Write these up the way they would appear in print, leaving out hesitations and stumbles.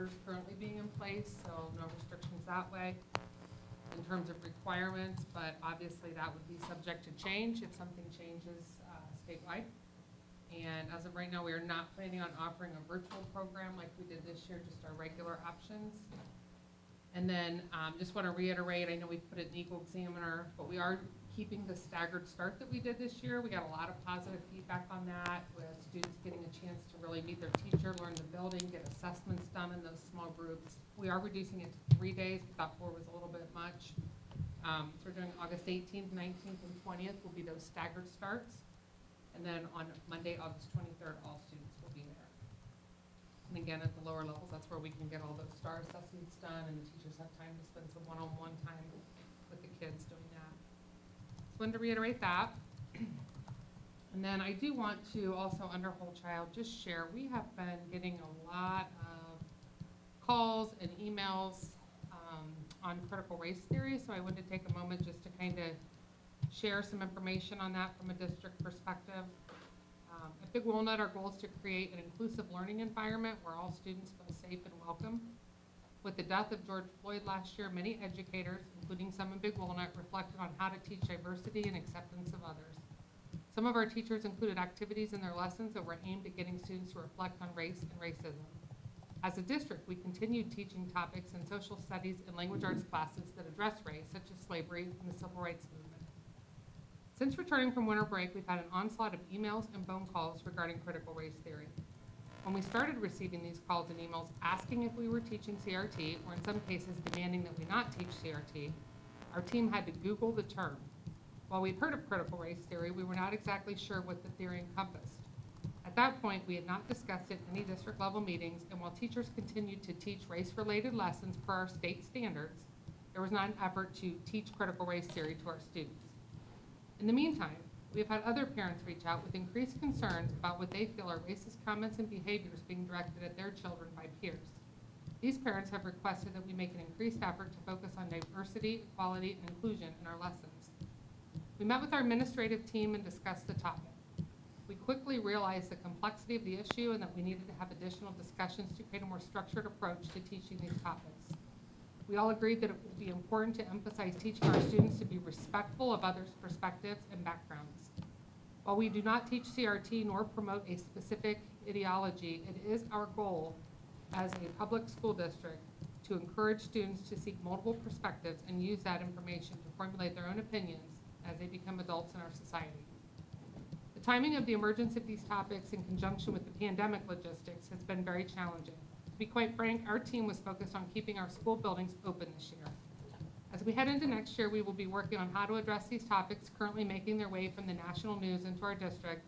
orders currently being in place, so no restrictions that way in terms of requirements, but obviously that would be subject to change if something changes statewide. And as of right now, we are not planning on offering a virtual program like we did this year, just our regular options. And then just want to reiterate, I know we put it in Eagle Examiner, but we are keeping the staggered start that we did this year. We got a lot of positive feedback on that, with students getting a chance to really meet their teacher, learn the building, get assessments done in those small groups. We are reducing it to 3 days. We thought 4 was a little bit much. So we're doing August 18th, 19th, and 20th will be those staggered starts. And then on Monday, August 23rd, all students will be there. And again, at the lower levels, that's where we can get all those STAR assessments done, and the teachers have time to spend some one-on-one time with the kids doing that. Just wanted to reiterate that. And then I do want to also, under Whole Child, just share, we have been getting a lot of calls and emails on critical race theory, so I wanted to take a moment just to kind of share some information on that from a district perspective. At Big Walnut, our goal is to create an inclusive learning environment where all students feel safe and welcome. With the death of George Floyd last year, many educators, including some in Big Walnut, reflected on how to teach diversity and acceptance of others. Some of our teachers included activities in their lessons that were aimed at getting students to reflect on race and racism. As a district, we continued teaching topics in social studies and language arts classes that address race, such as slavery and the civil rights movement. Since returning from winter break, we've had an onslaught of emails and phone calls regarding critical race theory. When we started receiving these calls and emails asking if we were teaching CRT, or in some cases demanding that we not teach CRT, our team had to Google the term. While we'd heard of critical race theory, we were not exactly sure what the theory encompassed. At that point, we had not discussed it in any district level meetings, and while teachers continued to teach race-related lessons per our state standards, there was not an effort to teach critical race theory to our students. In the meantime, we have had other parents reach out with increased concerns about what they feel are racist comments and behaviors being directed at their children by peers. These parents have requested that we make an increased effort to focus on diversity, equality, and inclusion in our lessons. We met with our administrative team and discussed the topic. We quickly realized the complexity of the issue and that we needed to have additional discussions to create a more structured approach to teaching these topics. We all agreed that it would be important to emphasize teaching our students to be respectful of others' perspectives and backgrounds. While we do not teach CRT nor promote a specific ideology, it is our goal as a public school district to encourage students to seek multiple perspectives and use that information to formulate their own opinions as they become adults in our society. The timing of the emergence of these topics in conjunction with the pandemic logistics has been very challenging. To be quite frank, our team was focused on keeping our school buildings open this year. As we head into next year, we will be working on how to address these topics currently making their way from the national news into our district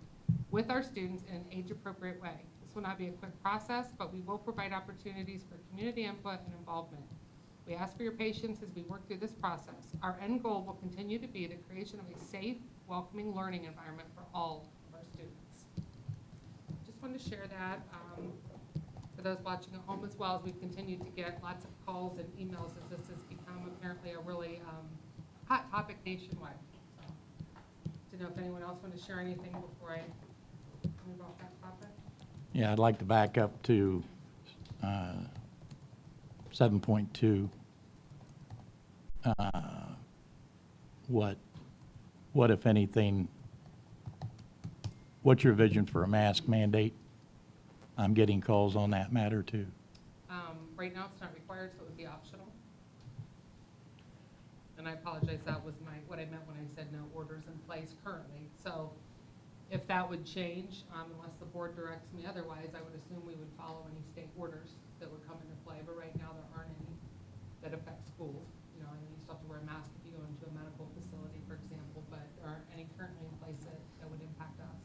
with our students in an age-appropriate way. This will not be a quick process, but we will provide opportunities for community input and involvement. We ask for your patience as we work through this process. Our end goal will continue to be the creation of a safe, welcoming learning environment for all of our students. Just wanted to share that. For those watching at home, as well, as we've continued to get lots of calls and emails, as this has become apparently a really hot topic nationwide. So, to know if anyone else wanted to share anything before I move off that topic. Yeah, I'd like to back up to 7.2. What, if anything, what's your vision for a mask mandate? I'm getting calls on that matter too. Right now it's not required, so it would be optional. And I apologize, that was what I meant when I said no orders in place currently. So if that would change, unless the board directs me otherwise, I would assume we would follow any state orders that would come into play, but right now there aren't any that affect schools. You know, I mean, you still have to wear a mask if you go into a medical facility, for example, but there aren't any currently in place that would impact us.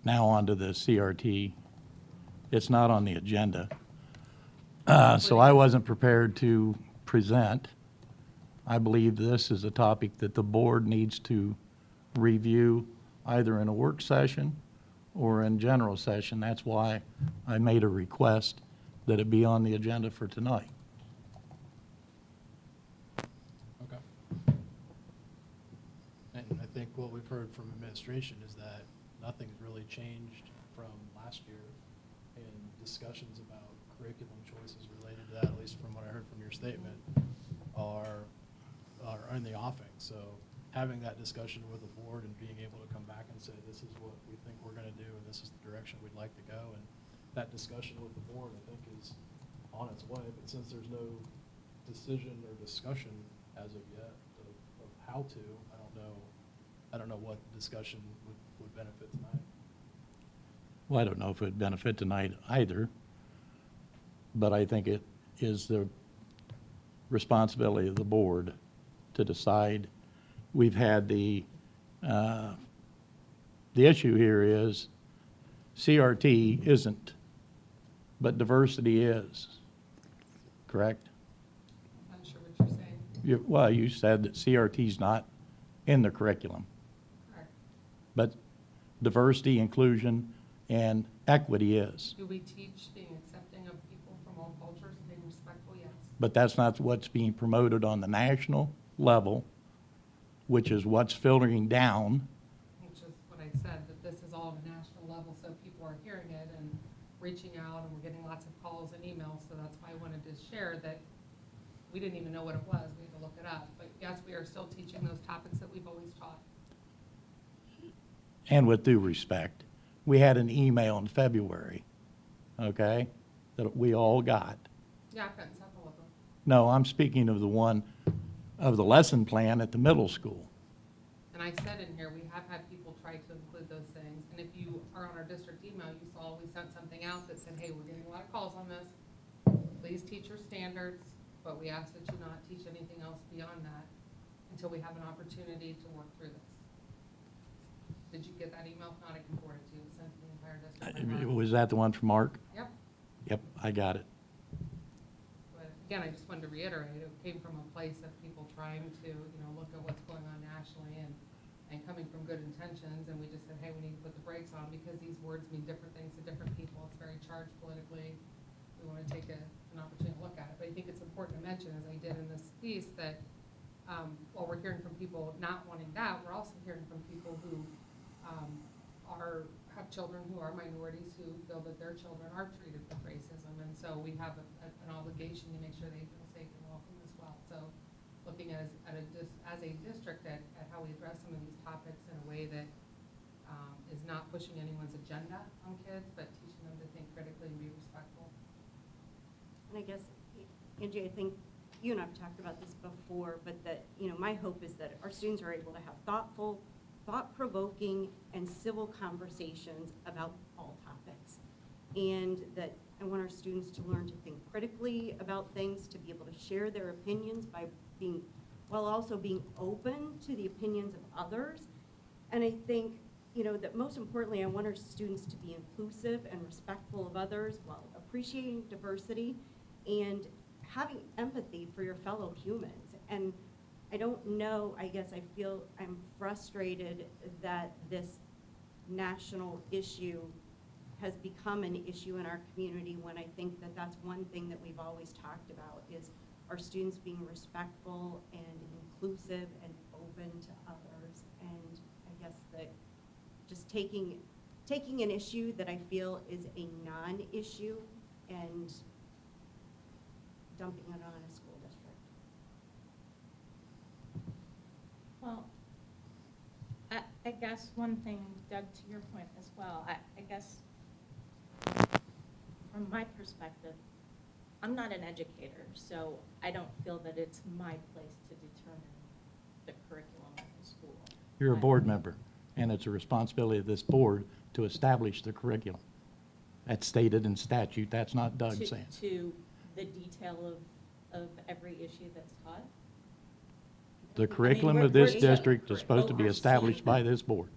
Now on to the CRT. It's not on the agenda. So I wasn't prepared to present. I believe this is a topic that the board needs to review either in a work session or in general session. That's why I made a request that it be on the agenda for tonight. Okay. And I think what we've heard from administration is that nothing's really changed from last year and discussions about curriculum choices related to that, at least from what I heard from your statement, are in the offing. So having that discussion with the board and being able to come back and say, this is what we think we're going to do, and this is the direction we'd like to go, and that discussion with the board, I think, is on its way. But since there's no decision or discussion as of yet of how to, I don't know what discussion would benefit tonight. Well, I don't know if it would benefit tonight either, but I think it is the responsibility of the board to decide. We've had the issue here is CRT isn't, but diversity is, correct? I'm not sure what you're saying. Well, you said that CRT is not in the curriculum, Correct. but diversity, inclusion, and equity is. Do we teach being accepting of people from all cultures and being respectful? Yes. But that's not what's being promoted on the national level, which is what's filtering down. Which is what I said, that this is all at a national level, so people are hearing it and reaching out, and we're getting lots of calls and emails, so that's why I wanted to share that we didn't even know what it was, we had to look it up. But yes, we are still teaching those topics that we've always taught. And with due respect, we had an email in February, okay, that we all got. Yeah, I've gotten several of them. No, I'm speaking of the one of the lesson plan at the middle school. And I said in here, we have had people try to include those things, and if you are on our district email, you saw we sent something out that said, hey, we're getting a lot of calls on this. Please teach your standards, but we ask that you not teach anything else beyond that until we have an opportunity to work through this. Did you get that email? If not, I can forward it to you. It was sent to the entire district. Was that the one from Mark? Yep. Yep, I got it. But again, I just wanted to reiterate, it came from a place of people trying to, look at what's going on nationally and coming from good intentions, and we just said, hey, we need to put the brakes on because these words mean different things to different people. It's very charged politically. We want to take an opportunity to look at it. But I think it's important to mention, as I did in this piece, that while we're hearing from people not wanting that, we're also hearing from people who have children who are minorities who feel that their children are treated with racism, and so we have an obligation to make sure they feel safe and welcome as well. So looking as a district at how we address some of these topics in a way that is not pushing anyone's agenda on kids, but teaching them to think critically and be respectful. And I guess, Angie, I think you and I've talked about this before, but that, my hope is that our students are able to have thoughtful, thought-provoking, and civil conversations about all topics. And that I want our students to learn to think critically about things, to be able to share their opinions while also being open to the opinions of others. And I think, that most importantly, I want our students to be inclusive and respectful of others while appreciating diversity and having empathy for your fellow humans. And I don't know, I guess I feel I'm frustrated that this national issue has become an issue in our community, when I think that that's one thing that we've always talked about, is our students being respectful and inclusive and open to others. And I guess that just taking an issue that I feel is a non-issue and dumping it on a school district. Well, I guess one thing, Doug, to your point as well, I guess from my perspective, I'm not an educator, so I don't feel that it's my place to determine the curriculum of the school. You're a board member, and it's a responsibility of this board to establish the curriculum. That's stated in statute. That's not Doug saying. To the detail of every issue that's taught? The curriculum of this district is supposed to be established by this board.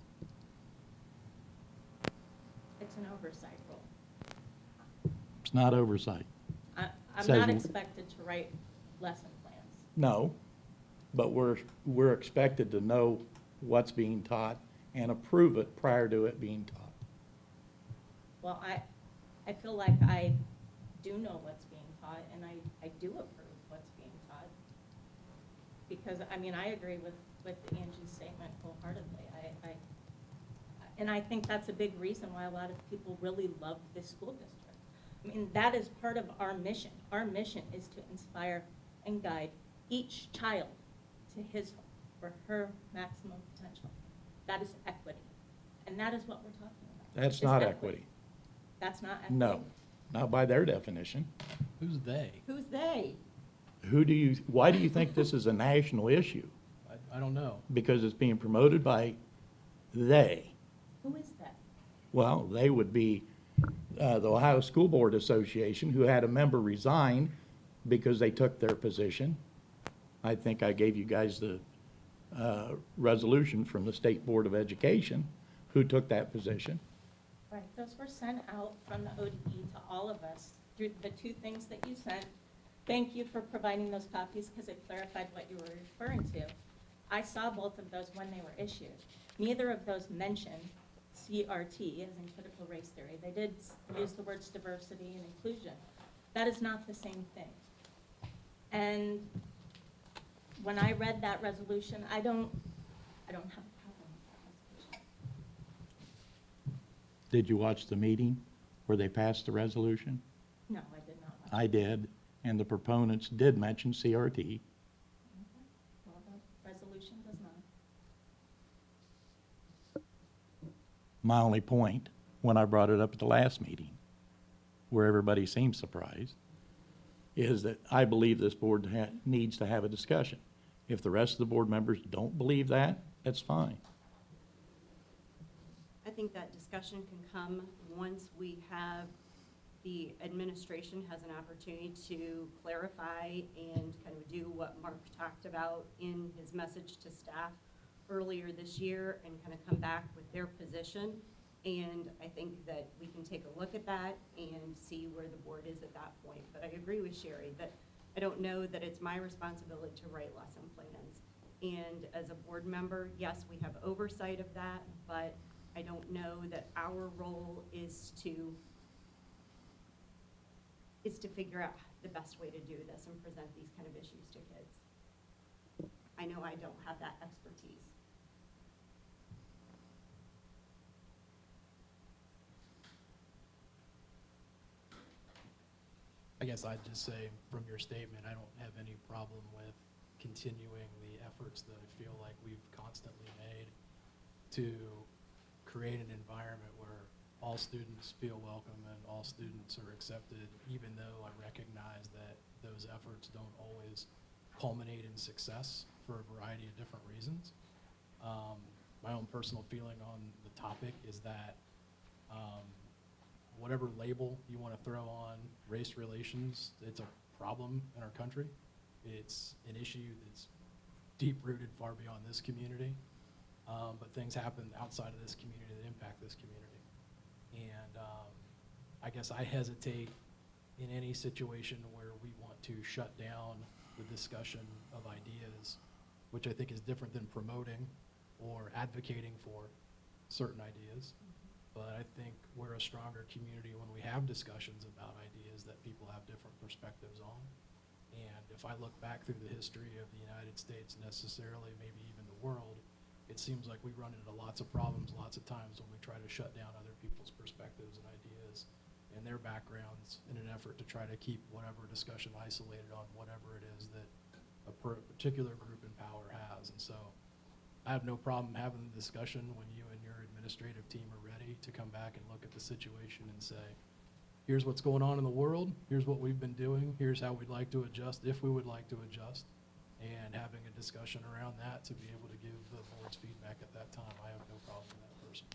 It's an oversight role. It's not oversight. I'm Says not we- expected to write lesson plans. No, but we're expected to know what's being taught and approve it prior to it being taught. Well, I feel like I do know what's being taught, and I do approve what's being taught. Because, I agree with Angie's statement wholeheartedly. And I think that's a big reason why a lot of people really love this school district. I mean, that is part of our mission. Our mission is to inspire and guide each child to his or her maximum potential. That is equity. And that is what we're talking about. That's is not equity. That's not equity? No, not by their definition. Who's they? Who's they? Why do you think this is a national issue? I don't know. Because it's being promoted by they. Who is that? Well, they would be the Ohio School Board Association, who had a member resign because they took their position. I think I gave you guys the resolution from the State Board of Education, who took that position. Right, those were sent out from the ODE to all of us through the two things that you sent. Thank you for providing those copies because it clarified what you were referring to. I saw both of those when they were issued. Neither of those mentioned CRT, as in critical race theory. They did use the words diversity and inclusion. That is not the same thing. And when I read that resolution, I don't have a problem with that resolution. Did you watch the meeting where they passed the resolution? No, I did not. Watch I did, and the proponents did mention CRT. it. Well, the resolution does not. My only point, when I brought it up at the last meeting, where everybody seemed surprised, is that I believe this board needs to have a discussion. If the rest of the board members don't believe that, that's fine. I think that discussion can come once we have, the administration has an opportunity to clarify and kind of do what Mark talked about in his message to staff earlier this year and kind of come back with their position. And I think that we can take a look at that and see where the board is at that point. But I agree with Sherry that I don't know that it's my responsibility to write lesson plans. And as a board member, yes, we have oversight of that, but I don't know that our role is to figure out the best way to do this and present these kind of issues to kids. I know I don't have that expertise. I guess I'd just say from your statement, I don't have any problem with continuing the efforts that I feel like we've constantly made to create an environment where all students feel welcome and all students are accepted, even though I recognize that those efforts don't always culminate in success for a variety of different reasons. My own personal feeling on the topic is that whatever label you want to throw on race relations, it's a problem in our country. It's an issue that's deep-rooted far beyond this community, but things happen outside of this community that impact this community. And I guess I hesitate in any situation where we want to shut down the discussion of ideas, which I think is different than promoting or advocating for certain ideas. But I think we're a stronger community when we have discussions about ideas that people have different perspectives on. And if I look back through the history of the United States, necessarily maybe even the world, it seems like we run into lots of problems lots of times when we try to shut down other people's perspectives and ideas and their backgrounds in an effort to try to keep whatever discussion isolated on whatever it is that a particular group in power has. And so I have no problem having the discussion when you and your administrative team are ready to come back and look at the situation and say, here's what's going on in the world, here's what we've been doing, here's how we'd like to adjust, if we would like to adjust, and having a discussion around that to be able to give the board's feedback at that time. I have no problem with that person.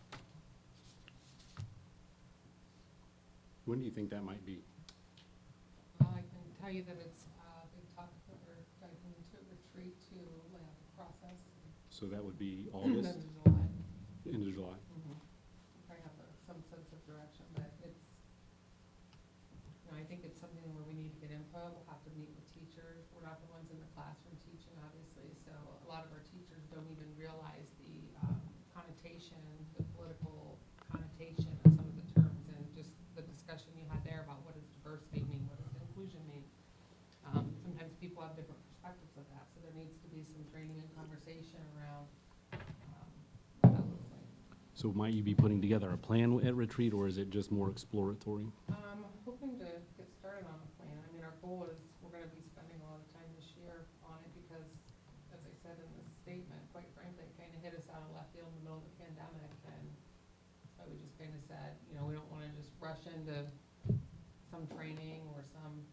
When do you think that might be? Well, I can tell you that it's a big topic that we're diving into a retreat to lay out the process. So that would be And August, then July. end of July. Probably have some sense of direction, but it's, I think it's something where we need to get input. We'll have to meet with teachers. We're not the ones in the classroom teaching, obviously, so a lot of our teachers don't even realize the connotation, the political connotation of some of the terms, and just the discussion you had there about what does diversity mean, what does inclusion mean. Sometimes people have different perspectives of that, so there needs to be some training and conversation around what that looks like. So might you be putting together a plan at retreat, or is it just more exploratory? Hoping to principal is, we're gonna be spending a lot of time this year on it because, as I said in the statement, quite frankly, it kinda hit us out of left field in the middle of the pandemic, and so we just kinda said, you know, we don't wanna just rush into some training or some,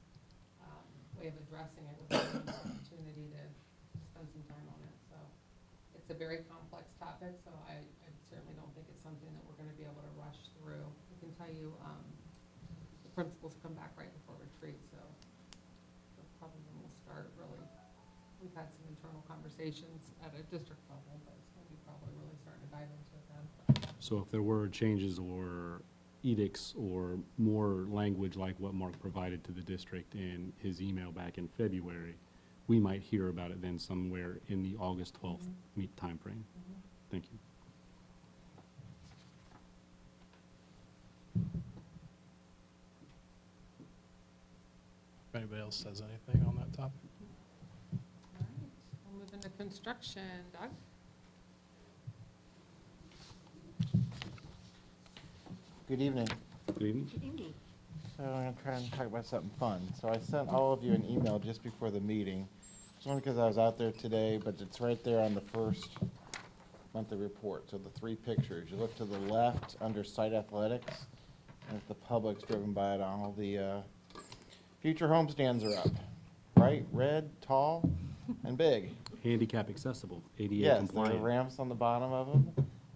way of addressing it without an opportunity to spend some time on it, so. It's a very complex topic, so I certainly don't think it's something that we're gonna be able to rush through. I can tell you, the principals come back right before retreat, so that's probably when we'll start really. We've had some internal conversations at a district level, but it's gonna be probably really starting to dive into it then. So if there were changes or edicts or more language like what Mark provided to the district in his email back in February, we might hear about it then somewhere in the August 12th meet timeframe. Thank you. If anybody else has anything on that topic? All right, we'll move into construction. Doug? Good evening. Good evening. Good evening. So I'm going to try and talk about something fun. So I sent all of you an email just before the meeting. It's only because I was out there today, but it's right there on the first monthly report. So the three pictures. You look to the left under site athletics, and if the public's driven by it, all the future homestands are up. Bright, red, tall, and big. Handicap accessible, ADA Yes, there are compliant. ramps on the bottom of them.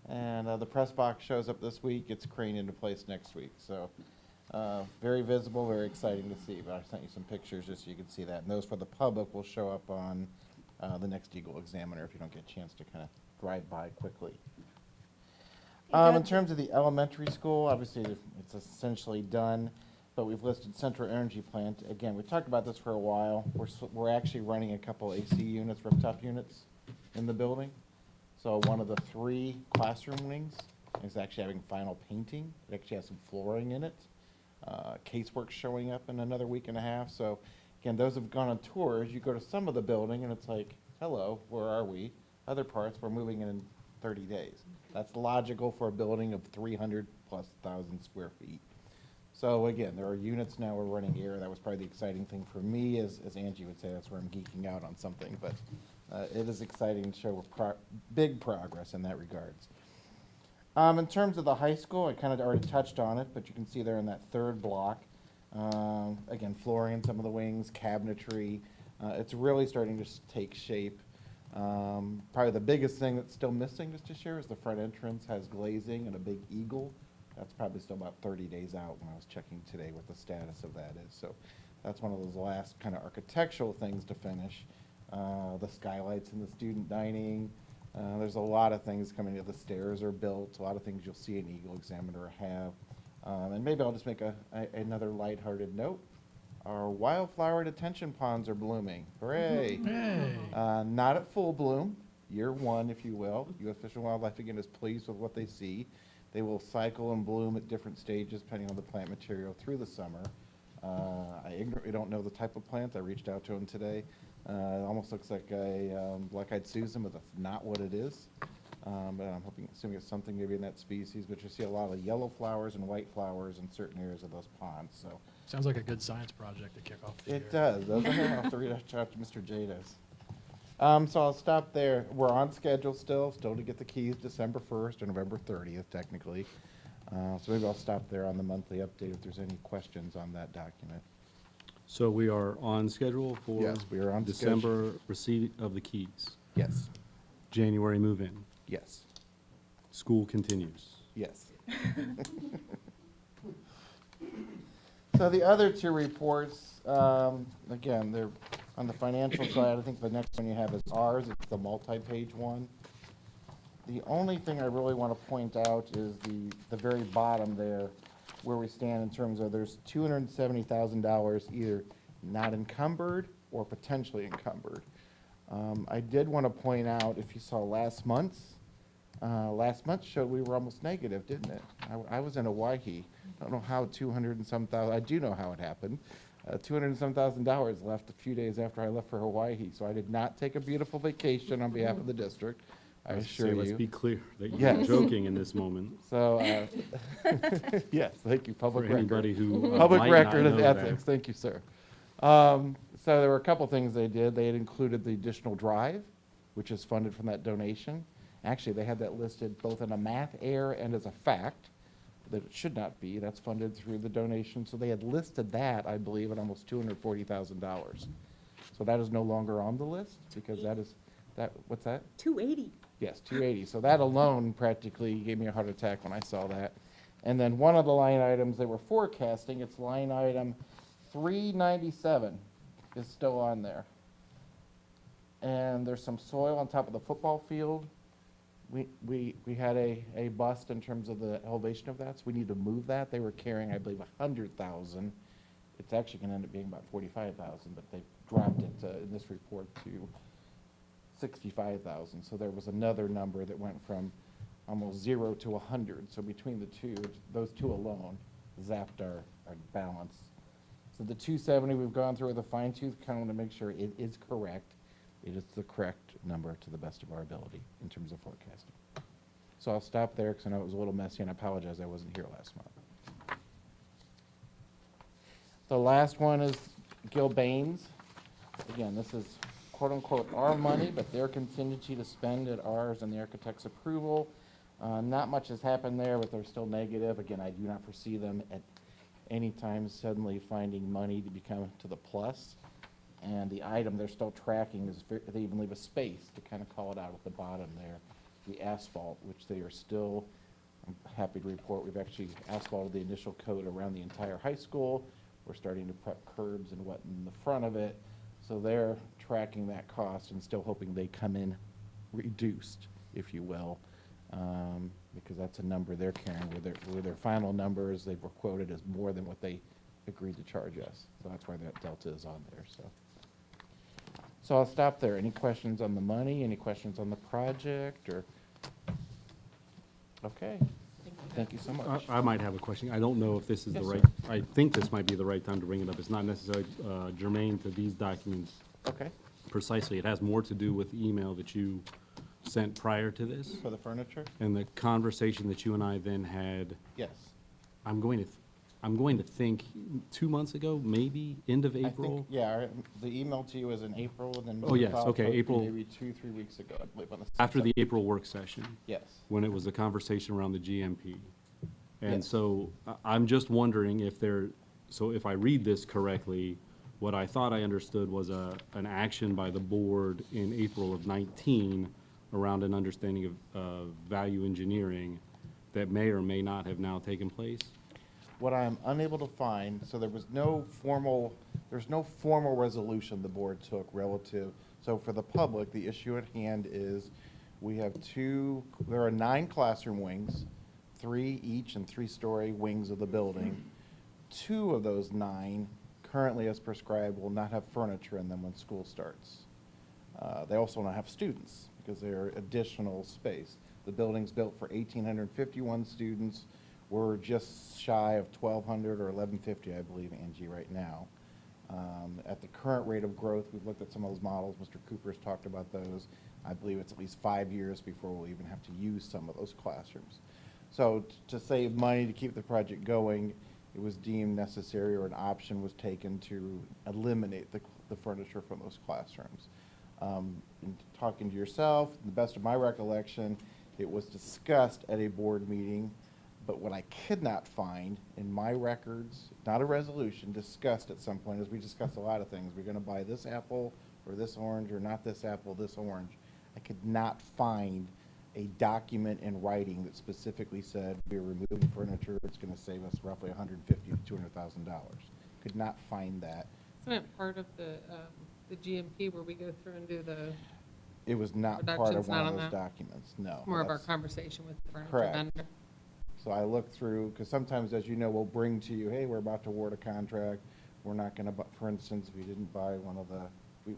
And the press box shows up this week. It's craned into place next week. So very visible, very exciting to see. But I sent you some pictures just so you can see that. And those for the public will show up on the next Eagle Examiner if you don't get a chance to kind of drive by quickly. In terms of the elementary school, obviously it's essentially done, but we've listed Central Energy Plant. Again, we talked about this for a while. We're actually running a couple AC units, rooftop units in the building. So one of the three classroom wings is actually having final painting. It actually has some flooring in it. Casework's showing up in another week and a half. So again, those have gone on tours. You go to some of the building and it's like, hello, where are we? Other parts, we're moving in 30 days. That's logical for a building of 300,000+ square feet. So again, there are units now we're running air. That was probably the exciting thing for me, as Angie would say, that's where I'm geeking out on something. But it is exciting to show big progress in that regards. In terms of the high school, I kind of already touched on it, but you can see there in that third block, again, flooring in some of the wings, cabinetry. It's really starting to take shape. Probably the biggest thing that's still missing just to share is the front entrance has glazing and a big eagle. That's probably still about 30 days out when I was checking today what the status of that is. So that's one of those last kind of architectural things to finish. The skylights in the student dining. There's a lot of things coming in. The stairs are built. A lot of things you'll see an Eagle Examiner have. And maybe I'll just make another lighthearted note. Our wildflower detention ponds are blooming. Hooray! Hey. Not at full bloom, year one, if you will. U.S. Fish and Wildlife, again, is pleased with what they see. They will cycle and bloom at different stages depending on the plant material through the summer. I ignorantly don't know the type of plant. I reached out to him today. It almost looks like a black-eyed Susan, but that's not what it is. But I'm assuming it's something maybe in that species. But you see a lot of yellow flowers and white flowers in certain areas of those ponds. So Sounds like a good science project to kick off the year. it does. Those I'll have to reach out to Mr. Jadis. So I'll stop there. We're on schedule still to get the keys December 1st or November 30th, technically. So maybe I'll stop there on the monthly update if there's any questions on that document. So we are on schedule for Yes, we are on schedule. December receipt of the keys. Yes. January move-in. Yes. School continues. Yes. So the other two reports, again, they're on the financial side. I think the next one you have is ours. It's the multi-page one. The only thing I really want to point out is the very bottom there, where we stand in terms of there's $270,000 either not encumbered or potentially encumbered. I did want to point out, if you saw last month showed we were almost negative, didn't it? I was in Hawaii. I don't know how 200 and some thousand, I do know how it happened. 200 and some $1,000 left a few days after I left for Hawaii. So I did not take a beautiful vacation on behalf of the district, I assure Let's be you. clear that you're Yes. joking in this moment. So, yes, thank you, For public record. anybody who Public might not record know of that. ethics, thank you, sir. So there were a couple things they did. They had included the additional drive, which is funded from that donation. Actually, they had that listed both in a math error and as a fact, that it should not be. That's funded through the donation. So they had listed that, I believe, at almost $240,000. So that is no longer on the list because what's that? 280. Yes, 280. So that alone practically gave me a heart attack when I saw that. And then one of the line items they were forecasting, it's line item 397 is still on there. And there's some soil on top of the football field. We had a bust in terms of the elevation of that, so we need to move that. They were carrying, I believe, 100,000. It's actually gonna end up being about 45,000, but they dropped it in this report to 65,000. So there was another number that went from almost 0 to 100. So between the two, those two alone zapped our balance. So the 270 we've gone through with a fine tooth comb to make sure it is correct. It is the correct number to the best of our ability in terms of forecasting. So I'll stop there because I know it was a little messy and I apologize I wasn't here last month. The last one is Gil Baines. Again, this is quote unquote our money, but their contingency to spend at ours and the architect's approval. Not much has happened there, but they're still negative. Again, I do not foresee them at any time suddenly finding money to become to the plus. And the item they're still tracking is, they even leave a space to kind of call it out at the bottom there, the asphalt, which they are still, I'm happy to report, we've actually asphalted the initial coat around the entire high school. We're starting to prep curbs and what in the front of it. So they're tracking that cost and still hoping they come in reduced, if you will, because that's a number they're carrying with their final numbers they were quoted as more than what they agreed to charge us. So that's why that delta is on there. So I'll stop there. Any questions on the money? Any questions on the project? Or okay, thank you so much. I might have a question. I don't know if this is the Yes, right, sir. I think this might be the right time to bring it up. It's not necessarily germane to these documents Okay, precisely. It has more to do with the email that you sent prior to this for the furniture? and the conversation that you and I then had. Yes. I'm going to think 2 months ago, maybe end of I April. think, yeah, the email to you was in April and then. Oh, yes, filed okay, posted April. Maybe 2-3 weeks ago, I believe. On the After the 6th. April work session. Yes. When it was a conversation around the GMP. And Yes. so I'm just wondering if I read this correctly, what I thought I understood was an action by the board in April of 19 around an understanding of value engineering that may or may not have now taken place. What I'm unable to find, so there's no formal resolution the board took relative. So for the public, the issue at hand is we have there are 9 classroom wings, 3 each and 3-story wings of the building. 2 of those 9 currently as prescribed will not have furniture in them when school starts. They also will not have students because they're additional space. The building's built for 1,851 students. We're just shy of 1,200 or 1,150, I believe, Angie, right now. At the current rate of growth, we've looked at some of those models. Mr. Cooper's talked about those. I believe it's at least 5 years before we'll even have to use some of those classrooms. So to save money to keep the project going, it was deemed necessary or an option was taken to eliminate the furniture from those classrooms. In talking to yourself, to the best of my recollection, it was discussed at a board meeting, but what I could not find in my records, not a resolution, discussed at some point, as we discussed a lot of things. We're gonna buy this apple or this orange, or not this apple, this orange. I could not find a document in writing that specifically said we're removing furniture, it's gonna save us roughly $150,000 to $200,000. Could not find that. Isn't it part of the GMP where we go through and do the, It was not part Reduction's of one not of on those that? documents, no. more of our That's- conversation with the furniture Correct. vendor? So I looked through, because sometimes, as you know, we'll bring to you, hey, we're about to award a contract. We're not gonna, for instance, we didn't buy one of the,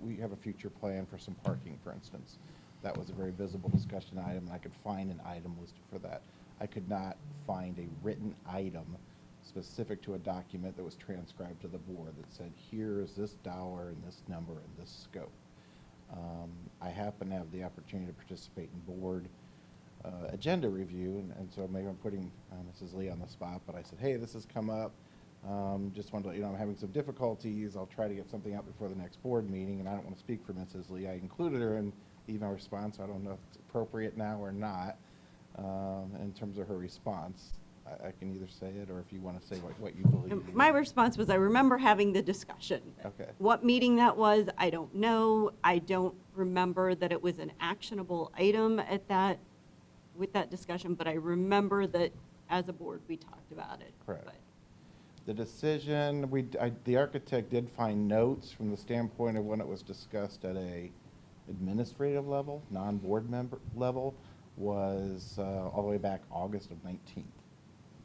we have a future plan for some parking, for instance. That was a very visible discussion item, and I could find an item listed for that. I could not find a written item specific to a document that was transcribed to the board that said, here is this dollar and this number and this scope. I happen to have the opportunity to participate in board agenda review, and so maybe I'm putting Mrs. Lee on the spot, but I said, hey, this has come up. Just wanted to let you know I'm having some difficulties. I'll try to get something out before the next board meeting, and I don't want to speak for Mrs. Lee. I included her in the email response. I don't know if it's appropriate now or not in terms of her response. I can either say it, or if you want to say what you believe. My response was, I remember having the discussion. Okay. What meeting that was, I don't know. I don't remember that it was an actionable item with that discussion, but I remember that as a board, we talked about it. Correct. But The decision, the architect did find notes from the standpoint of when it was discussed at a administrative level, non-board member level, was all the way back August of 19th.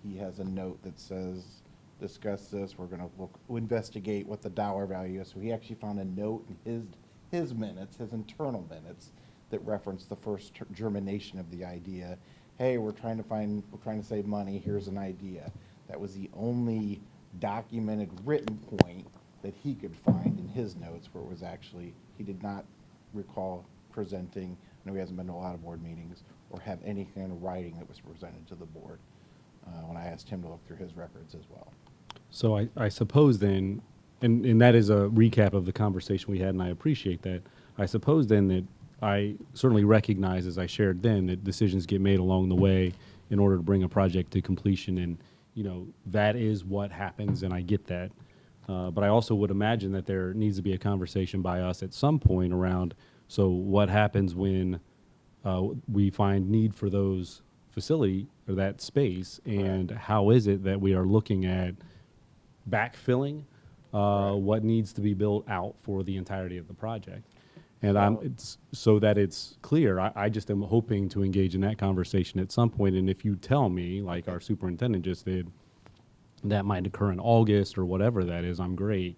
He has a note that says, discuss this, we'll investigate what the dollar value is. So he actually found a note in his minutes, his internal minutes, that referenced the first germination of the idea. Hey, we're trying to save money, here's an idea. That was the only documented written point that he could find in his notes where it was actually, he did not recall presenting, I know he hasn't been to a lot of board meetings, or have any kind of writing that was presented to the board when I asked him to look through his records as well. So I suppose then, and that is a recap of the conversation we had, and I appreciate that. I suppose then that I certainly recognize, as I shared then, that decisions get made along the way in order to bring a project to completion, and that is what happens, and I get that. But I also would imagine that there needs to be a conversation by us at some point around, so what happens when we find need for those facility or that space, and how is it that we are looking at backfilling what needs to be built out for the entirety of the project. And it's so that it's clear. I just am hoping to engage in that conversation at some point. And if you tell me, like our superintendent just did, that might occur in August or whatever that is, I'm great.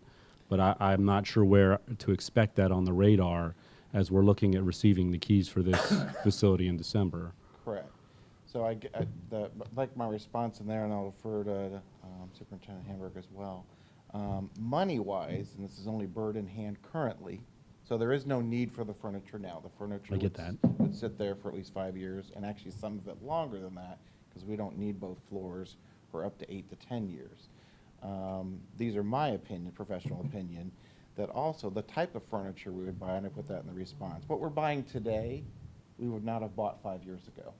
But I'm not sure where to expect that on the radar as we're looking at receiving the keys for this facility in December. Correct. So like my response in there, and I'll refer to Superintendent Hamburg as well. Money-wise, and this is only bird in hand currently, so there is no need for the furniture now. The furniture I get that. would sit there for at least 5 years, and actually some of it longer than that, because we don't need both floors for up to 8 to 10 years. These are my opinion, professional opinion, that also the type of furniture we would buy, and I put that in the response. What we're buying today, we would not have bought 5 years ago.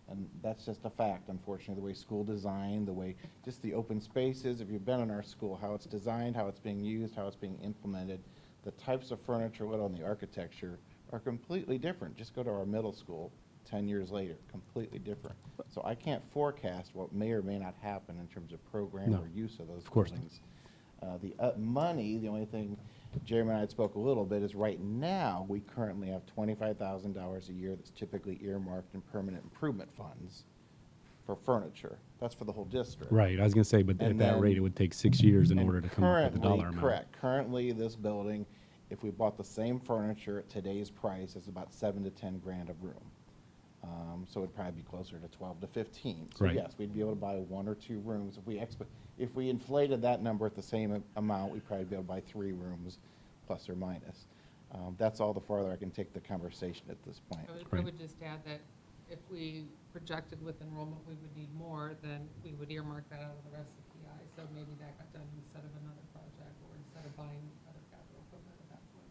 And that's just a fact, unfortunately, the way school design, the way just the open spaces, if you've been in our school, how it's designed, how it's being used, how it's being implemented, the types of furniture, let alone the architecture, are completely different. Just go to our middle school 10 years later, completely different. So I can't forecast what may or may not happen in terms of program No, or use of those of course not. buildings. The money, the only thing Jeremy and I had spoke a little bit is right now, we currently have $25,000 a year that's typically earmarked in permanent improvement funds for furniture. That's for the whole district. Right, I was gonna say, but at And that then- rate, it would take 6 years in And order to come up with the dollar amount. Correct. Currently, this building, if we bought the same furniture at today's price, is about 7 to 10 grand a room. So it'd probably be closer to 12 to 15. So Right. yes, we'd be able to buy 1 or 2 rooms. If we inflated that number at the same amount, we'd probably be able to buy 3 rooms, plus or minus. That's all the farther I can take the conversation at this point. I Right. would just add that if we projected with enrollment, we would need more, then we would earmark that out of the rest of PI. So maybe that got done instead of another project, or instead of buying other capital equipment at that point.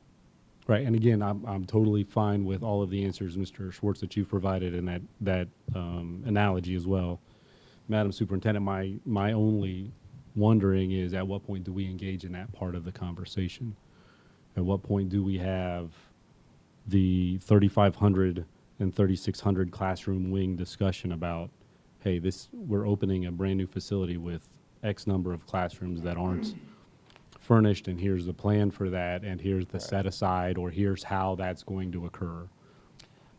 Right, and again, I'm totally fine with all of the answers, Mr. Schwartz, that you've provided in that analogy as well. Madam Superintendent, my only wondering is, at what point do we engage in that part of the conversation? At what point do we have the 3,500 and 3,600 classroom wing discussion about, hey, we're opening a brand new facility with X number of classrooms that aren't furnished, and here's the plan for that, and here's the set aside, or here's how that's going to occur.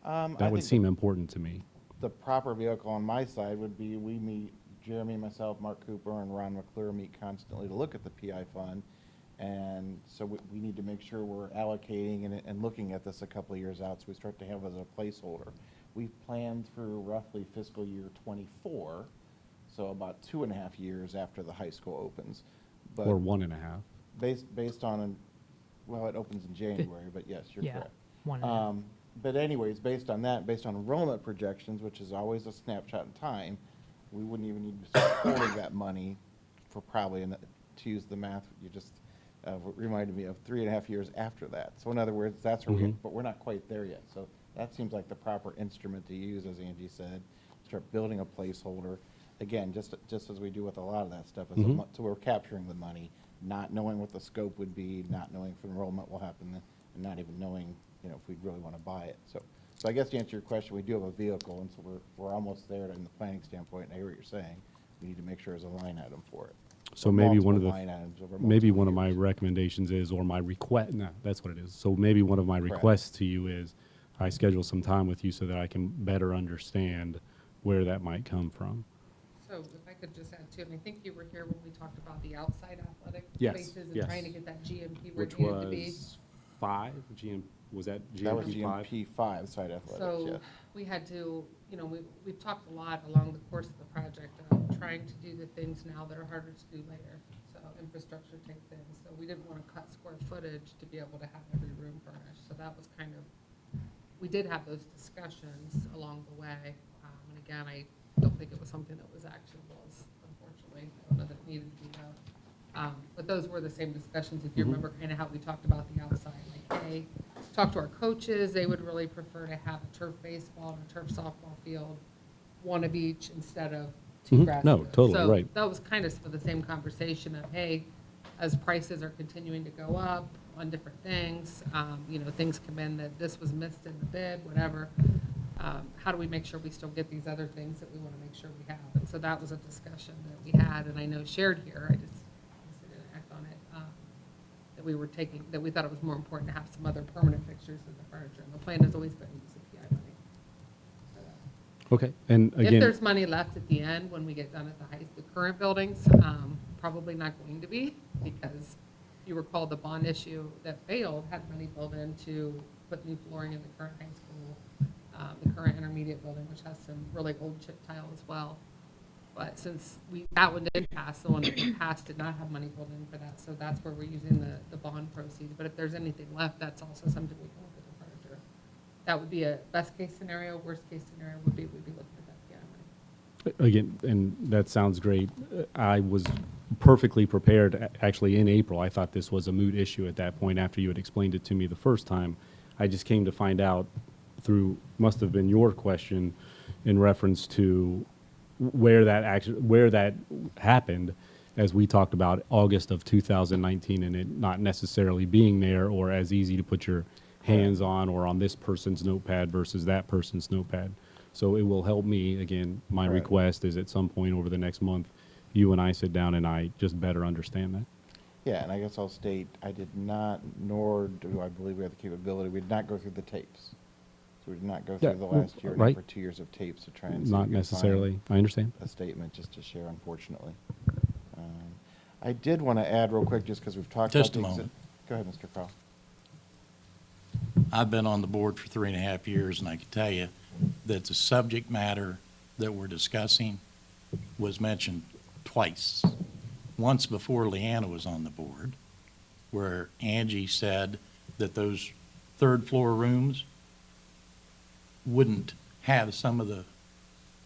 I That would think seem important to me. the proper vehicle on my side would be, we meet, Jeremy, myself, Mark Cooper, and Ron McClure meet constantly to look at the PI fund. And so we need to make sure we're allocating and looking at this a couple of years out, so we start to have as a placeholder. We've planned through roughly fiscal year '24, so about 2.5 years after the high school opens. But Or 1.5. based on, well, it opens in January, but yes, you're Yeah, correct. 1.5. But anyways, based on that, based on enrollment projections, which is always a snapshot in time, we wouldn't even need to start holding that money for probably, to use the math, you just reminded me of 3.5 years after that. So in other words, that's where Mhm. but we're not quite there yet. So that seems like the proper instrument to use, as Angie said, start building a placeholder. Again, just as we do with a lot of that stuff, Mhm. so we're capturing the money, not knowing what the scope would be, not knowing if enrollment will happen, and not even knowing, if we'd really want to buy it. So I guess to answer your question, we do have a vehicle, and so we're almost there in the planning standpoint, and I hear what you're saying. We need to make sure there's a line item for it. So Or maybe one of multiple the, line items over maybe multiple one of my years. recommendations is, or my request, no, that's what it is. So maybe one of my Correct. requests to you is, I schedule some time with you so that I can better understand where that might come from. So if I could just add too, and I think you were here when we talked about the outside athletic Yes, spaces and yes. trying to get that GMP where it Which needed to be. was 5, was that That was GMP 5? GMP 5, site athletics, So yes. we had to, we've talked a lot along the course of the project of trying to do the things now that are harder to do later. So infrastructure type things. So we didn't want to cut square footage to be able to have every room furnished. So that was kind of, we did have those discussions along the way. And again, I don't think it was something that was actionable, unfortunately. I don't know that it needed to be done. But those were the same discussions, if you Mhm. remember kind of how we talked about the outside. Like, hey, talk to our coaches, they would really prefer to have a turf baseball and a turf softball field, one of each instead of two Mhm. grass No, fields. totally, So right. that was kind of some of the same conversation of, hey, as prices are continuing to go up on different things, things come in that this was missed in the bid, whatever. How do we make sure we still get these other things that we want to make sure we have? And so that was a discussion that we had, and I know shared here, I just obviously didn't act on it, that we were taking, that we thought it was more important to have some other permanent fixtures than the furniture. And the plan has always been to use the PI money. for that. Okay, and If again, there's money left at the end, when we get done at the current buildings, probably not going to be, because you recall the bond issue that failed had money built in to put new flooring in the current high school, the current intermediate building, which has some really old chip tile as well. But since that one did pass, the one that passed did not have money pulled in for that, so that's where we're using the bond proceeds. But if there's anything left, that's also something we can look at the furniture. That would be a best case scenario. Worst case scenario would be we'd be looking at that piano money. again, and that sounds great. I was perfectly prepared, actually, in April. I thought this was a moot issue at that point after you had explained it to me the first time. I just came to find out through, must have been your question in reference to where that happened, as we talked about August of 2019, and it not necessarily being there or as easy to put your hands on or on this person's notepad versus that person's notepad. So it will help me, again, my Right. request is at some point over the next month, you and I sit down and I just better understand that. Yeah, and I guess I'll state, I did not, nor do I believe we have the capability, we did not go through the tapes. So we did not go Yeah, through the last year and a half right. or 2 years of tapes to try and see if Not we could necessarily, find I understand. a statement just to share, unfortunately. I did want to add real quick, just because we've talked about Just a the moment. Go ahead, Mr. Crowe. I've been on the board for 3.5 years, and I can tell you that the subject matter that we're discussing was mentioned twice. Once before Leanna was on the board, where Angie said that those third-floor rooms wouldn't have some of the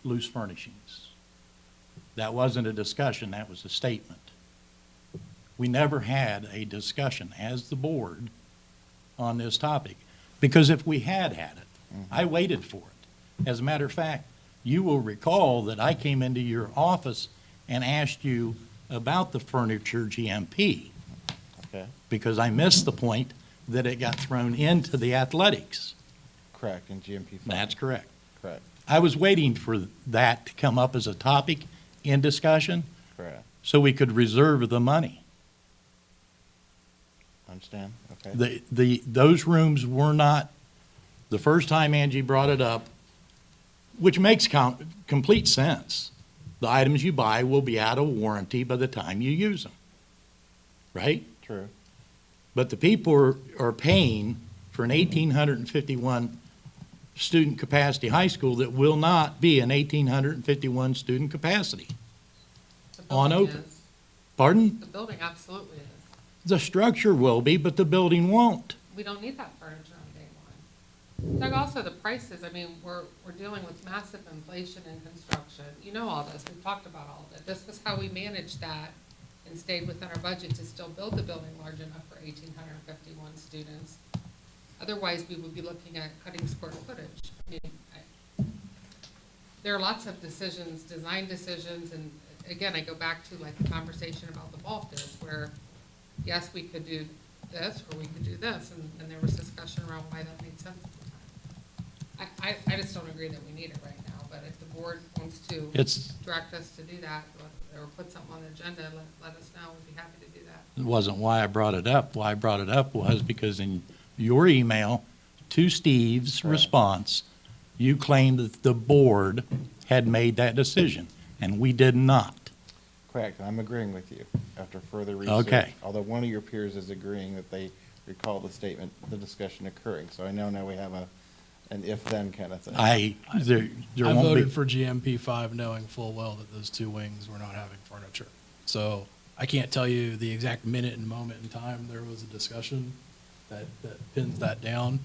loose furnishings. That wasn't a discussion, that was a statement. We never had a discussion as the board on this topic, because if we had it, I waited for it. As a matter of fact, you will recall that I came into your office and asked you about the furniture GMP, Okay, because I missed the point that it got thrown into the athletics. correct, in GMP 5. That's correct. Correct, I was waiting for that to come up as a topic in discussion correct. so we could reserve the money. Understand? Okay. Those rooms were not, the first time Angie brought it up, which makes complete sense. The items you buy will be out of warranty by the time you use them, right? True. But the people are paying for an 1,851 student capacity high school that will not be an 1,851 student capacity. The On building open. is. Pardon? The building absolutely is. The structure will be, but the building won't. We don't need that furniture on day one. Doug, also the prices, I mean, we're dealing with massive inflation in construction. You know all this, we've talked about all of it. This was how we managed that and stayed within our budget to still build the building large enough for 1,851 students. Otherwise, we would be looking at cutting square footage. I mean, there are lots of decisions, design decisions, and again, I go back to like the conversation about the ball fields, where yes, we could do this, or we could do this, and there was discussion around why that made sense at the time. I just don't agree that we need it right now, but if the board wants to It's, direct us to do that, or put something on the agenda, let us know, we'd be happy to do that. it wasn't why I brought it up. Why I brought it up was because in your email to Steve's Right. response, you claimed that the board had made that decision, and we did not. Correct, I'm agreeing with you after further Okay. research. Although one of your peers is agreeing that they recall the statement, the discussion occurring. So I know now we have an if-then kind of thing. There I won't voted be, for GMP 5 knowing full well that those two wings were not having furniture. So I can't tell you the exact minute and moment in time there was a discussion that pins that down.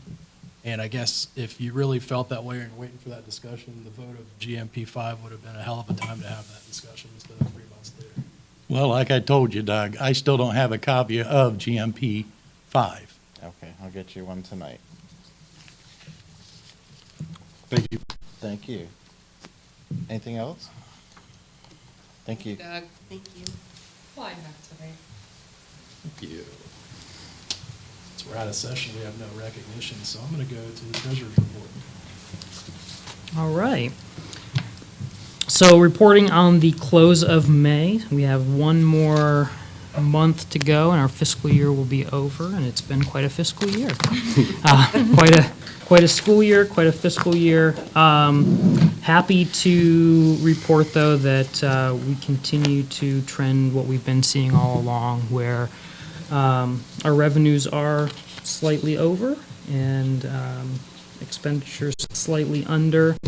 And I guess if you really felt that way and you're waiting for that discussion, the vote of GMP 5 would have been a hell of a time to have that discussion instead of 3 months later. well, like I told you, Doug, I still don't have a copy of GMP 5. Okay, I'll get you one tonight. Thank you. Thank you. Anything else? Thank you. Doug, Thank you. that's all I have today. Thank you. So we're out of session, we have no recognition, so I'm going to go to the treasurer's report. All right. So reporting on the close of May, we have one more month to go and our fiscal year will be over, and it's been quite a fiscal year. Quite a school year, quite a fiscal year. Happy to report, though, that we continue to trend what we've been seeing all along, where our revenues are slightly over and expenditures slightly under.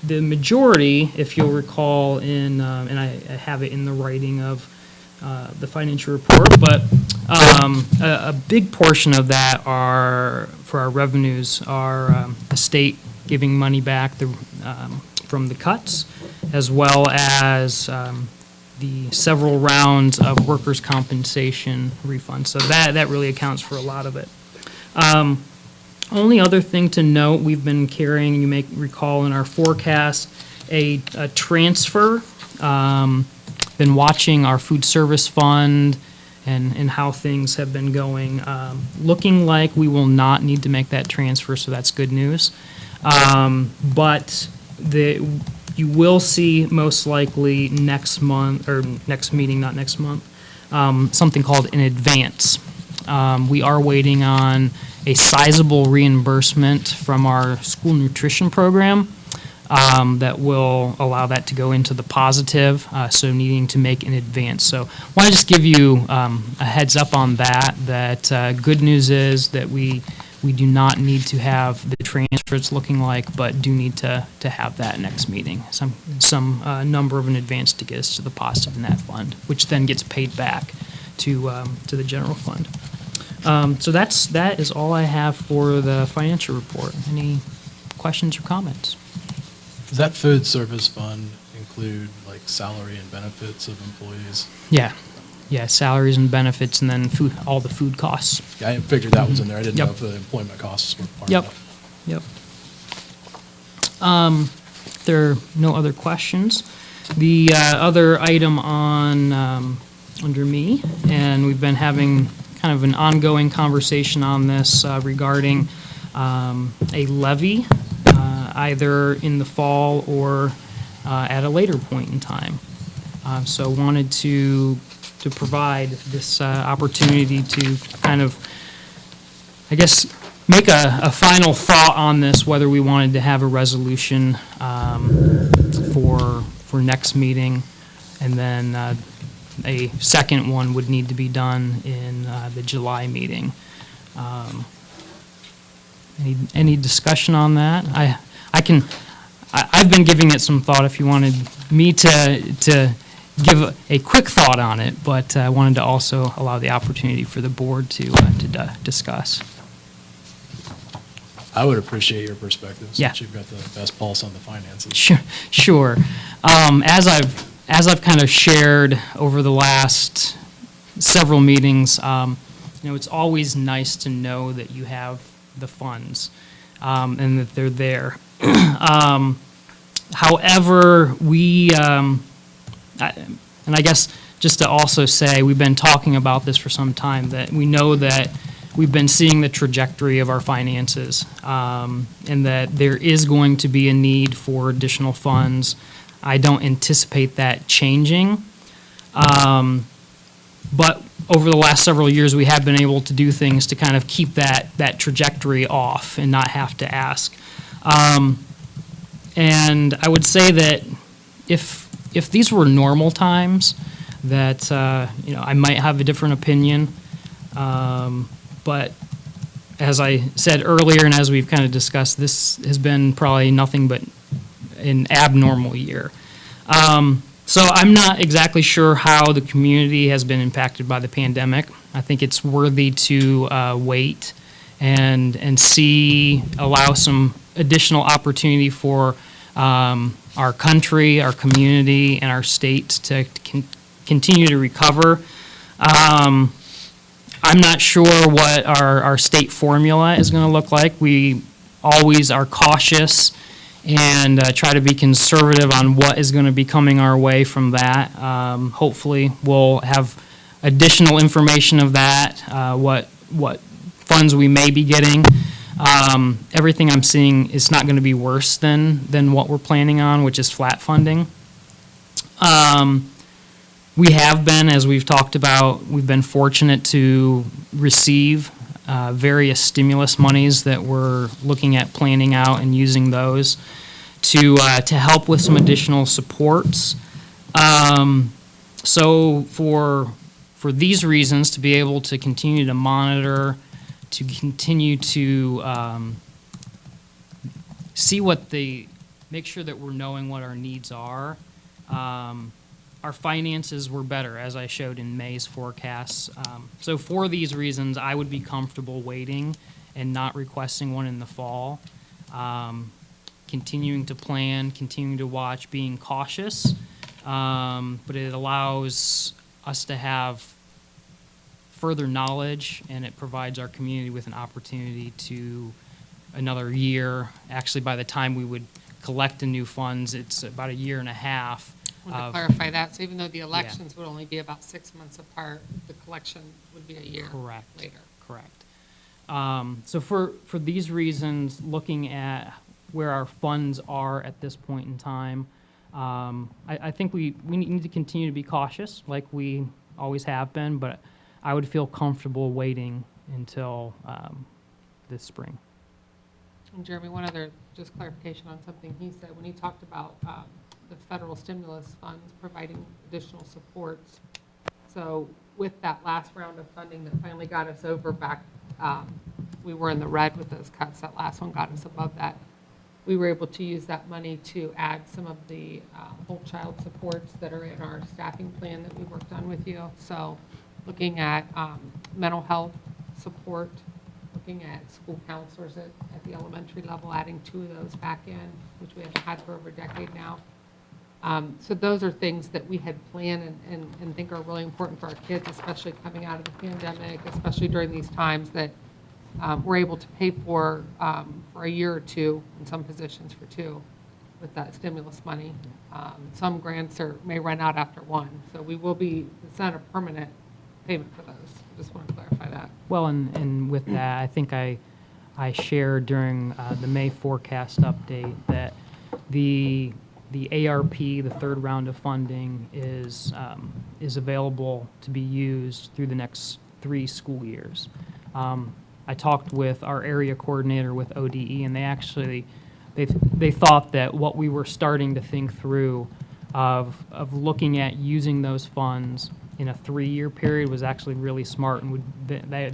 The majority, if you'll recall, and I have it in the writing of the financial report, but a big portion of that for our revenues are the state giving money back from the cuts, as well as the several rounds of workers' compensation refunds. So that really accounts for a lot of it. Only other thing to note, we've been carrying, you may recall in our forecast, a transfer. Been watching our food service fund and how things have been going. Looking like we will not need to make that transfer, so that's good news. But you will see most likely next month, or next meeting, not next month, something called an advance. We are waiting on a sizable reimbursement from our school nutrition program that will allow that to go into the positive, so needing to make an advance. So I want to just give you a heads up on that good news is that we do not need to have the transfer it's looking like, but do need to have that next meeting, some number of an advance to get us to the positive in that fund, which then gets paid back to the general fund. So that is all I have for the financial report. Any questions or comments? Does that food service fund include like salary and benefits of employees? Yeah, salaries and benefits, and then all the food costs. Yeah, I figured that was in there. I didn't know Yep. if the employment costs were part Yep, of that. yep. There are no other questions. The other item on, under me, and we've been having kind of an ongoing conversation on this regarding a levy, either in the fall or at a later point in time. So wanted to provide this opportunity to kind of, I guess, make a final thought on this, whether we wanted to have a resolution for next meeting, and then a second one would need to be done in the July meeting. Any discussion on that? I've been giving it some thought if you wanted me to give a quick thought on it, but I wanted to also allow the opportunity for the board to discuss. I would appreciate your perspective Yeah. since you've got the best pulse on the finances. Sure. As I've as I've kind of shared over the last several meetings, it's always nice to know that you have the funds and that they're there. However, and I guess just to also say, we've been talking about this for some time, that we know that we've been seeing the trajectory of our finances, and that there is going to be a need for additional funds. I don't anticipate that changing. But over the last several years, we have been able to do things to kind of keep that trajectory off and not have to ask. And I would say that if these were normal times, that I might have a different opinion. But as I said earlier, and as we've kind of discussed, this has been probably nothing but an abnormal year. So I'm not exactly sure how the community has been impacted by the pandemic. I think it's worthy to wait and allow some additional opportunity for our country, our community, and our state to continue to recover. I'm not sure what our state formula is going to look like. We always are cautious and try to be conservative on what is going to be coming our way from that. Hopefully, we'll have additional information of that, what funds we may be getting. Everything I'm seeing is not going to be worse than what we're planning on, which is flat funding. We have been, as we've talked about, we've been fortunate to receive various stimulus monies that we're looking at planning out and using those to help with some additional supports. So for these reasons, to be able to continue to monitor, to continue to make sure that we're knowing what our needs are. Our finances were better, as I showed in May's forecasts. So for these reasons, I would be comfortable waiting and not requesting one in the fall. Continuing to plan, continuing to watch, being cautious, but it allows us to have further knowledge, and it provides our community with an opportunity to another year. Actually, by the time we would collect the new funds, it's about a year and a half. I want to clarify that. So even though the elections would only be about 6 months apart, the collection would be a year later. Correct. So for these reasons, looking at where our funds are at this point in time, I think we need to continue to be cautious like we always have been, but I would feel comfortable waiting until this spring. And Jeremy, one other just clarification on something he said when he talked about the federal stimulus funds providing additional supports. So with that last round of funding that finally got us over back, we were in the red with those cuts. That last one got us above that. We were able to use that money to add some of the whole child supports that are in our staffing plan that we worked on with you. So looking at mental health support, looking at school counselors at the elementary level, adding 2 of those back in, which we haven't had for over a decade now. So those are things that we had planned and think are really important for our kids, especially coming out of the pandemic, especially during these times that we're able to pay for a year or 2, in some positions for 2, with that stimulus money. Some grants may run out after 1, so it's not a permanent payment for those. Just want to clarify that. Well, and with that, I think I shared during the May forecast update that the ARP, the third round of funding, is available to be used through the next 3 school years. I talked with our area coordinator with ODE, and they thought that what we were starting to think through of looking at using those funds in a 3-year period was actually really smart, and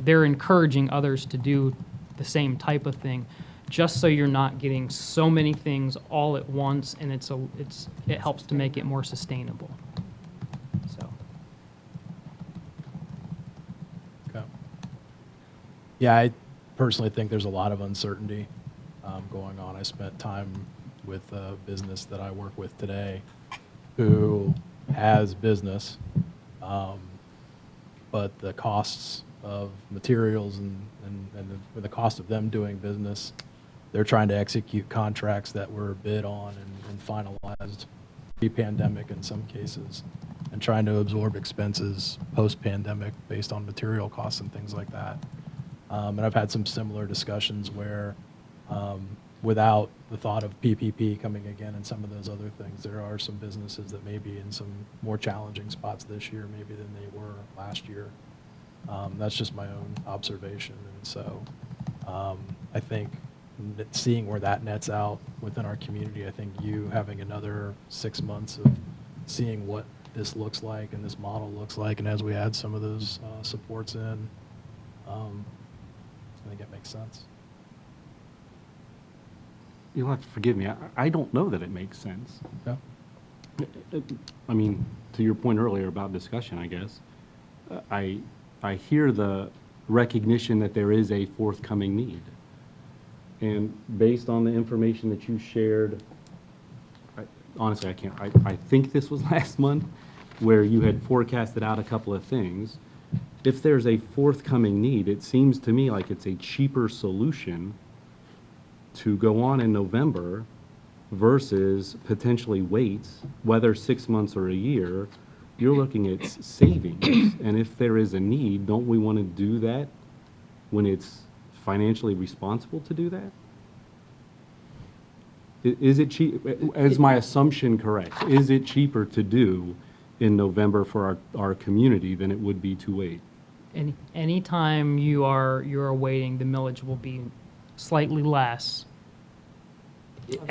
they're encouraging others to do the same type of thing, just so you're not getting so many things all at once, and it helps to make it more sustainable. So. Okay. Yeah, I personally think there's a lot of uncertainty going on. I spent time with a business that I work with today who has business, but the costs of materials and the cost of them doing business, they're trying to execute contracts that were bid on and finalized pre-pandemic in some cases, and trying to absorb expenses post-pandemic based on material costs and things like that. And I've had some similar discussions where, without the thought of PPP coming again and some of those other things, there are some businesses that may be in some more challenging spots this year maybe than they were last year. That's just my own observation. And so I think seeing where that nets out within our community, I think you having another 6 months of seeing what this looks like and this model looks like, and as we add some of those supports in, I think it makes sense. You'll have to forgive me. I don't know that it makes sense. Yeah. I mean, to your point earlier about discussion, I guess, I hear the recognition that there is a forthcoming need. And based on the information that you shared, honestly, I think this was last month, where you had forecasted out a couple of things. If there's a forthcoming need, it seems to me like it's a cheaper solution to go on in November versus potentially wait, whether 6 months or a year. You're looking at savings. And if there is a need, don't we want to do that when it's financially responsible to do that? Is it cheap? Is my assumption correct? Is it cheaper to do in November for our community than it would be to wait? Anytime you're waiting, the millage will be slightly less.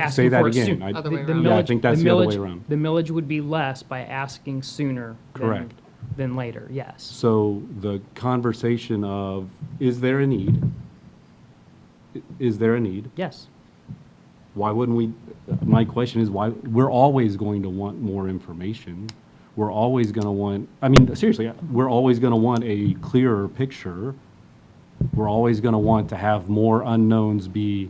Say that again. sooner. Other way The around. Yeah, I millage- think that's the other way around. The millage would be less by asking sooner Correct. than later, yes. So the conversation of, is there a need? Is there a need? Yes. Why wouldn't we, my question is why, we're always going to want more information. We're always going to want, I mean, seriously, we're always going to want a clearer picture. We're always going to want to have more unknowns be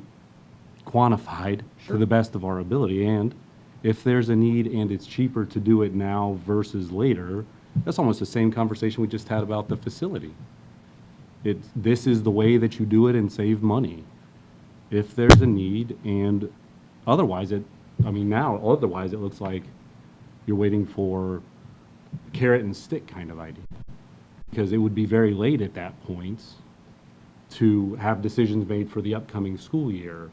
quantified to the best of our ability. And if there's a need and it's cheaper to do it now versus later, that's almost the same conversation we just had about the facility. This is the way that you do it and save money. If there's a need, and otherwise otherwise it looks like you're waiting for carrot and stick kind of idea. Because it would be very late at that point to have decisions made for the upcoming school year.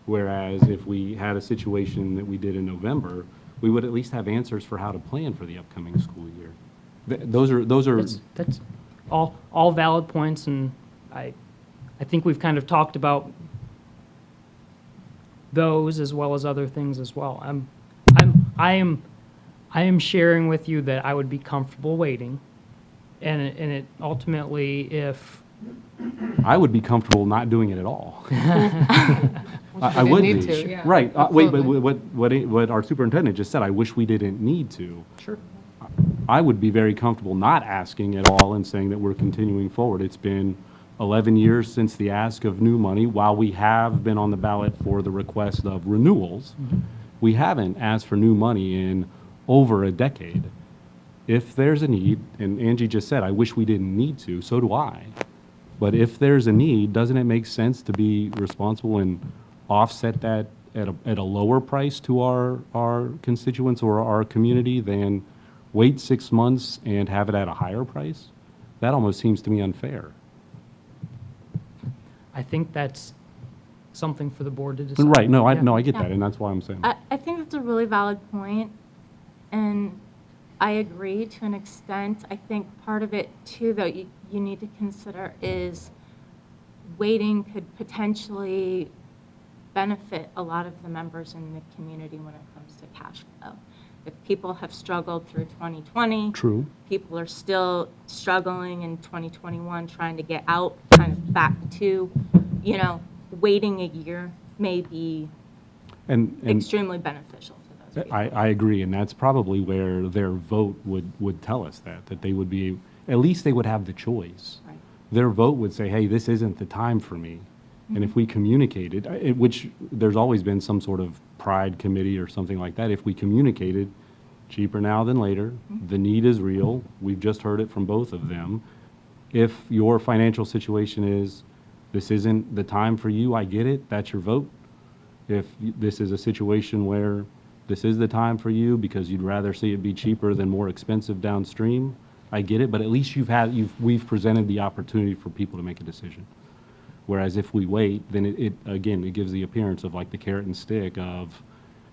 Whereas if we had a situation that we did in November, we would at least have answers for how to plan for the upcoming school year. Those are. That's all valid points, and I think we've kind of talked about those as well as other things as well. I am sharing with you that I would be comfortable waiting, and it ultimately, if I would be comfortable not doing it at all. I didn't would need be. to, yeah, Right, wait, but absolutely. what our superintendent just said, I wish we didn't need to. sure. I would be very comfortable not asking at all and saying that we're continuing forward. It's been 11 years since the ask of new money. While we have been on the ballot for the request of renewals, we haven't asked for new money in over a decade. If there's a need, and Angie just said, I wish we didn't need to, so do I. But if there's a need, doesn't it make sense to be responsible and offset that at a lower price to our constituents or our community than wait 6 months and have it at a higher price? That almost seems to me unfair. I think that's something for the board to decide. Right, no, Yeah. I get Yeah. that, and that's why I'm saying. I think that's a really valid point, and I agree to an extent. I think part of it too, though, you need to consider is waiting could potentially benefit a lot of the members in the community when it comes to cash flow. If people have struggled through 2020. True. People are still struggling in 2021, trying to get out, kind of back to, waiting a year may be And extremely beneficial to those people. I agree, and that's probably where their vote would tell us that they would be, at least they would have the choice. Right. Their vote would say, hey, this isn't the time for me. And if we communicated, which there's always been some sort of pride committee or something like that, if we communicated, cheaper now than later. The need is real. We've just heard it from both of them. If your financial situation is, this isn't the time for you, I get it, that's your vote. If this is a situation where this is the time for you because you'd rather see it be cheaper than more expensive downstream, I get it, but at least we've presented the opportunity for people to make a decision. Whereas if we wait, then it gives the appearance of like the carrot and stick of,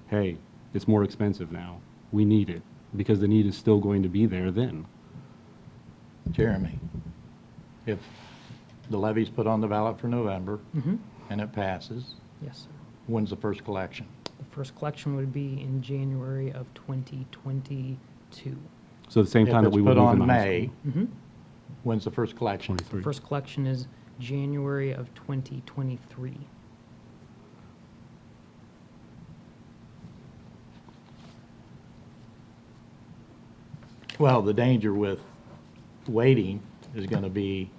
hey, it's more expensive now. We need it, because the need is still going to be there then. Jeremy, if the levy's put on the ballot for November and it passes, Yes, sir. when's the first collection? The first collection would be in January of 2022. So the same time that we would If it's move put in on high May, school. when's the first collection? 23. First collection is January of 2023. Well, the danger with waiting is going to be,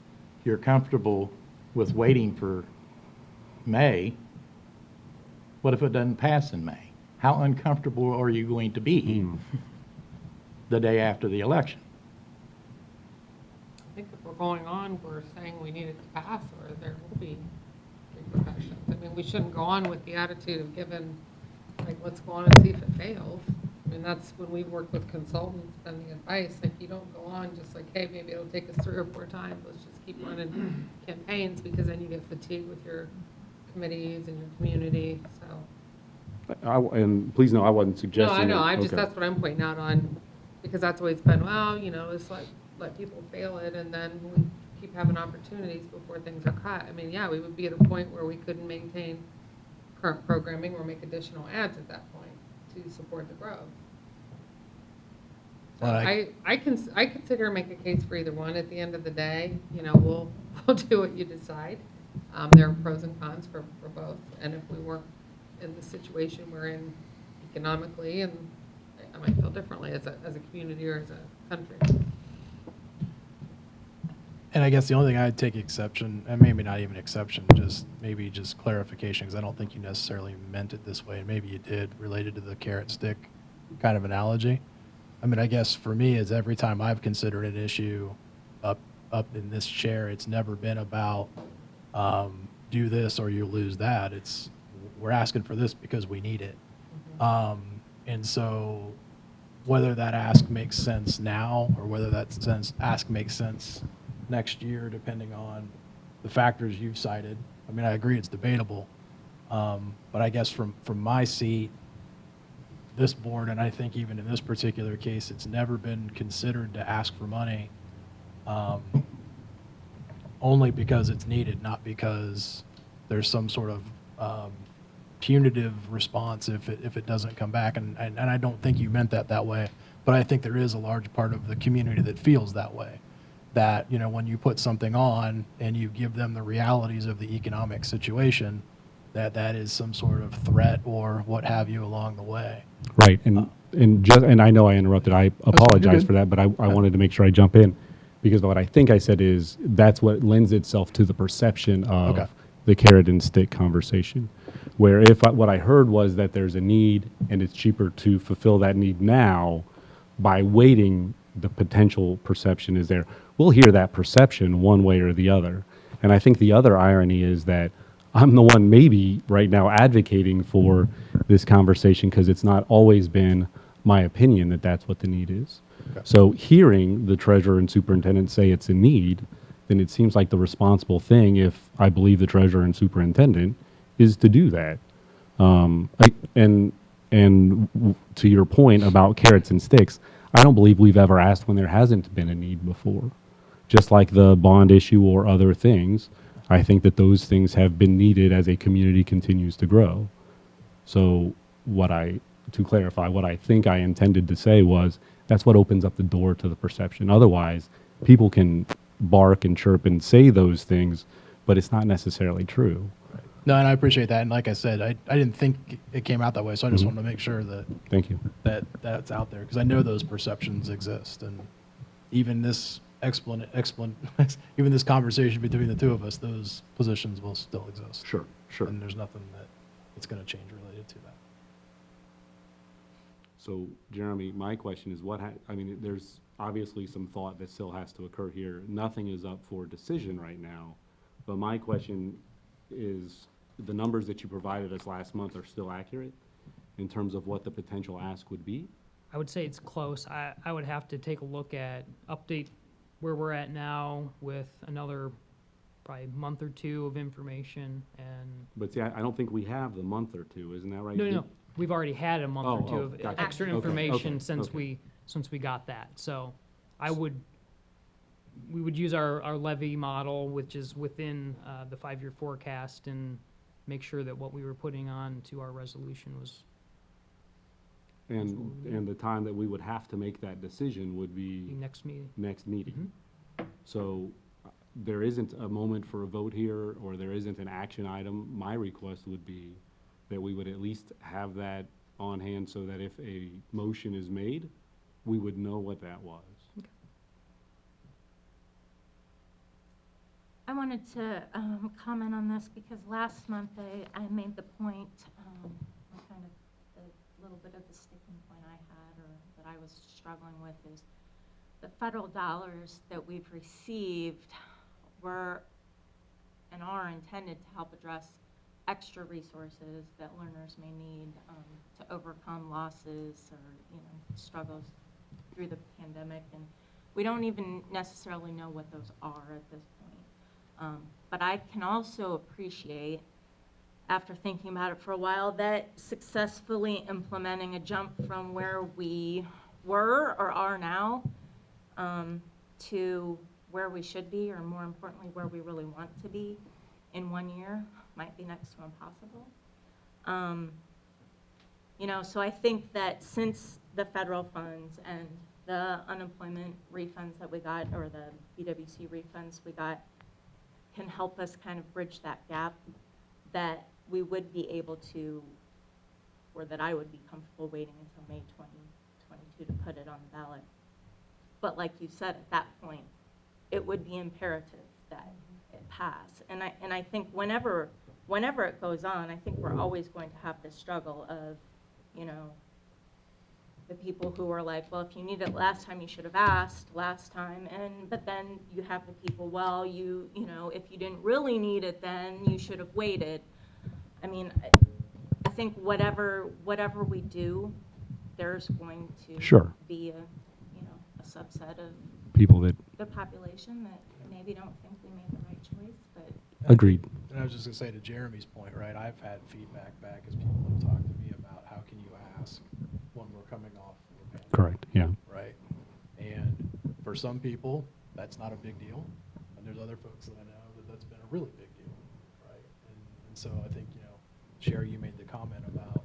you're comfortable with waiting for May. What if it doesn't pass in May? How uncomfortable are you going to be the day after the election? I think if we're going on, we're saying we need it to pass, or there will be repercussions. I mean, we shouldn't go on with the attitude of giving, like, let's go on and see if it fails. I mean, that's when we work with consultants and the advice, like, you don't go on just like, hey, maybe it'll take us 3 or 4 times, let's just keep running campaigns, because then you get fatigued with your committees and your community, so. And please know, I wasn't No, suggesting. I know, it. I just, Okay. that's what I'm pointing out on, because that's always been, well, you know, it's like, let people fail it, and then we keep having opportunities before things are cut. I mean, yeah, we would be at a point where we couldn't maintain current programming or make additional ads at that point to support the growth. So Well, I can sit here and make a case for either one. At the end of the day, you know, we'll do what you decide. There are pros and cons for both, and if we weren't in the situation we're in economically, and I might feel differently as a community or as a country. And I guess the only thing I'd take exception, and maybe not even exception, maybe just clarification, because I don't think you necessarily meant it this way, and maybe you did, related to the carrot stick kind of analogy. I mean, I guess for me, is every time I've considered an issue up in this chair, it's never been about do this or you lose that. It's, we're asking for this because we need it. And so whether that ask makes sense now or whether that ask makes sense next year, depending on the factors you've cited. I mean, I agree it's debatable. But I guess from my seat, this board, and I think even in this particular case, it's never been considered to ask for money only because it's needed, not because there's some sort of punitive response if it doesn't come back. And I don't think you meant that way, but I think there is a large part of the community that feels that way. That, you know, when you put something on and you give them the realities of the economic situation, that is some sort of threat or what have you along the way. Right, and I know I interrupted, I apologize for that, but I wanted to make sure I jump in, because what I think I said is, that's what lends itself to the perception of Okay. the carrot and stick conversation, where what I heard was that there's a need, and it's cheaper to fulfill that need now, by waiting, the potential perception is there. We'll hear that perception one way or the other, and I think the other irony is that I'm the one maybe right now advocating for this conversation because it's not always been my opinion that that's what the need is. Okay. So hearing the treasurer and superintendent say it's a need, then it seems like the responsible thing, if I believe the treasurer and superintendent, is to do that. And to your point about carrots and sticks, I don't believe we've ever asked when there hasn't been a need before. Just like the bond issue or other things, I think that those things have been needed as a community continues to grow. So to clarify, what I think I intended to say was, that's what opens up the door to the perception. Otherwise, people can bark and chirp and say those things, but it's not necessarily true. No, and I appreciate that. And like I said, I didn't think it came out that way, so I just wanted to make sure that Thank you. that's out there, because I know those perceptions exist, and even this even this conversation between the two of us, those positions will still exist. Sure. And there's nothing that's going to change related to that. So Jeremy, my question is I mean, there's obviously some thought that still has to occur here. Nothing is up for decision right now. But my question is, the numbers that you provided us last month are still accurate in terms of what the potential ask would be? I would say it's close. I would have to take a look at, update where we're at now with another probably month or two of information and. But see, I don't think we have the month or two, isn't that right? No, we've already had a month or two of gotcha. extra Okay, information okay, since okay. we got that. So we would use our levy model, which is within the 5-year forecast, and make sure that what we were putting on to our resolution was. And the time that we would have to make that decision would the be next meeting. next meeting. So there isn't a moment for a vote here, or there isn't an action item. My request would be that we would at least have that on hand so that if a motion is made, we would know what that was. I wanted to comment on this because last month I made the point, kind of the little bit of the sticking point I had or that I was struggling with is the federal dollars that we've received were and are intended to help address extra resources that learners may need to overcome losses or struggles through the pandemic, and we don't even necessarily know what those are at this point. But I can also appreciate, after thinking about it for a while, that successfully implementing a jump from where we were or are now to where we should be, or more importantly, where we really want to be in 1 year might be next to impossible. So I think that since the federal funds and the unemployment refunds that we got, or the BWC refunds we got, can help us kind of bridge that gap, that we would be able to, or that I would be comfortable waiting until May 2022 to put it on the ballot. But like you said, at that point, it would be imperative that it pass. And I think whenever it goes on, I think we're always going to have this struggle of, the people who are like, well, if you need it last time, you should have asked last time. But then you have the people, well, if you didn't really need it, then you should have waited. I mean, I think whatever we do, there's going to Sure. be a subset of People that the population that maybe don't think we made the right choice, but agreed. And I was just gonna say, to Jeremy's point, right, I've had feedback back as people have talked to me about how can you ask when we're coming off of a pandemic. Correct, yeah. Right? And for some people, that's not a big deal. And there's other folks that I know that that's been a really big deal, right? And so I think, Sherry, you made the comment about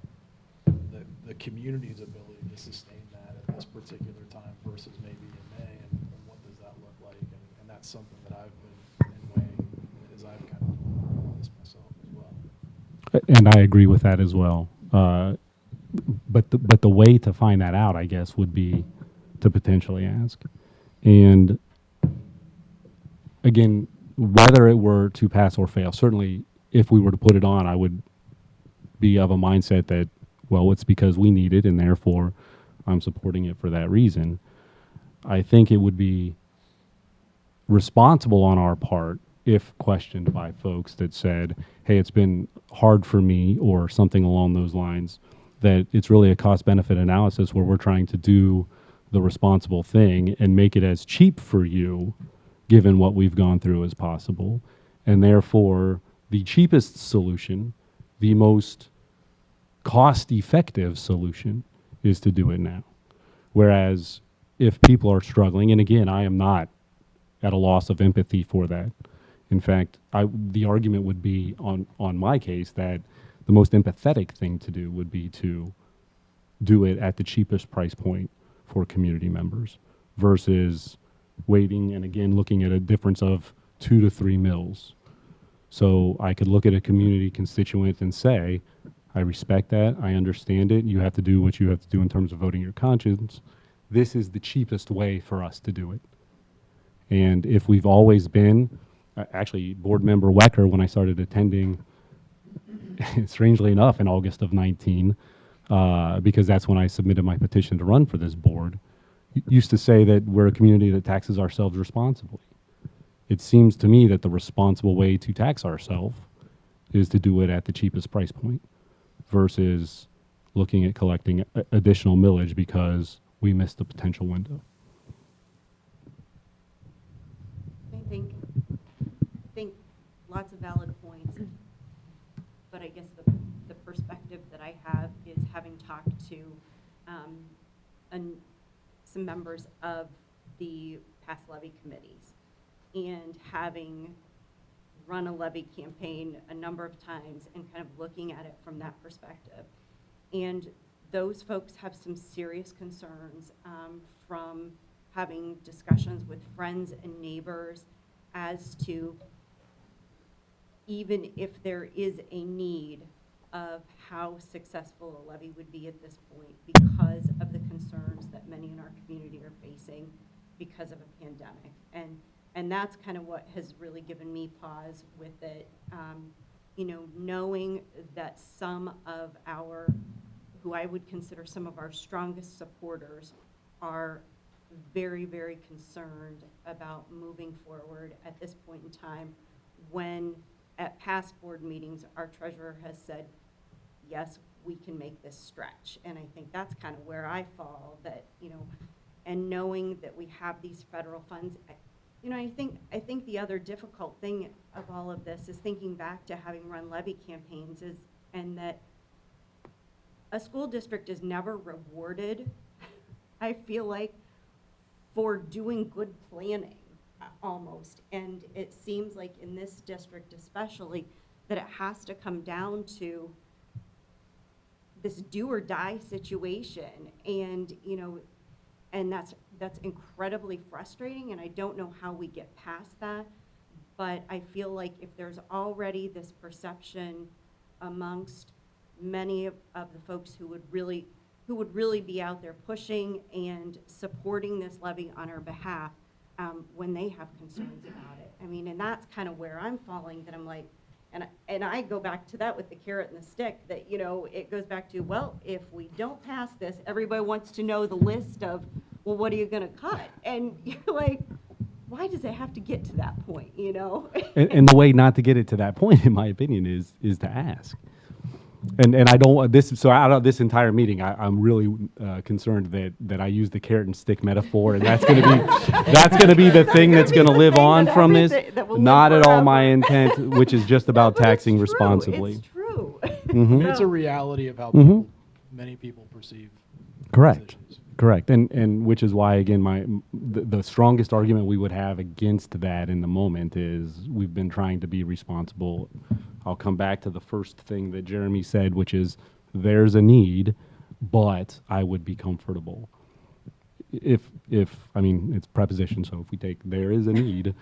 the community's ability to sustain that at this particular time versus maybe in May, and what does that look like? And that's something that I've been weighing as I've kind of doing all this myself as well. And I agree with that as well. But the way to find that out, I guess, would be to potentially ask. And again, whether it were to pass or fail, certainly if we were to put it on, I would be of a mindset that, well, it's because we need it and therefore I'm supporting it for that reason. I think it would be responsible on our part if questioned by folks that said, hey, it's been hard for me, or something along those lines, that it's really a cost-benefit analysis where we're trying to do the responsible thing and make it as cheap for you, given what we've gone through, as possible. And therefore, the cheapest solution, the most cost-effective solution, is to do it now. Whereas if people are struggling, and again, I am not at a loss of empathy for that. In fact, the argument would be on my case that the most empathetic thing to do would be to do it at the cheapest price point for community members versus waiting and again looking at a difference of 2 to 3 mils. So I could look at a community constituent and say, I respect that, I understand it, you have to do what you have to do in terms of voting your conscience. This is the cheapest way for us to do it. And if we've always been, actually, Board Member Wecker, when I started attending, strangely enough, in August of 19, because that's when I submitted my petition to run for this board, used to say that we're a community that taxes ourselves responsibly. It seems to me that the responsible way to tax ourselves is to do it at the cheapest price point versus looking at collecting additional millage because we missed the potential window. I think lots of valid points, but I guess the perspective that I have is having talked to some members of the past levy committees and having run a levy campaign a number of times and kind of looking at it from that perspective. And those folks have some serious concerns from having discussions with friends and neighbors as to even if there is a need of how successful a levy would be at this point because of the concerns that many in our community are facing because of a pandemic. And that's kind of what has really given me pause with it, knowing that some of our, who I would consider some of our strongest supporters, are very, very concerned about moving forward at this point in time when at past board meetings, our treasurer has said, yes, we can make this stretch. And I think that's kind of where I fall, that, and knowing that we have these federal funds, I think the other difficult thing of all of this is thinking back to having run levy campaigns and that a school district is never rewarded, I feel like, for doing good planning, almost. And it seems like in this district especially, that it has to come down to this do or die situation. And, and that's incredibly frustrating, and I don't know how we get past that. But I feel like if there's already this perception amongst many of the folks who would really be out there pushing and supporting this levy on our behalf, when they have concerns about it. I mean, and that's kind of where I'm falling, that I'm like, and I go back to that with the carrot and the stick, that, it goes back to, well, if we don't pass this, everybody wants to know the list of, well, what are you going to cut? And you're like, why does it have to get to that point, And the way not to get it to that point, in my opinion, is to ask. And I don't so out of this entire meeting, I'm really concerned that I use the carrot and stick metaphor, and that's going to be the thing that's going to live on from this. Not at all my intent, which is just about taxing responsibly. It's true. I mean, it's a reality of how many people perceive Correct. these issues. Correct. And which is why, again, the strongest argument we would have against that in the moment is we've been trying to be responsible. I'll come back to the first thing that Jeremy said, which is there's a need, but I would be comfortable. If I mean, it's preposition, so if we take there is a need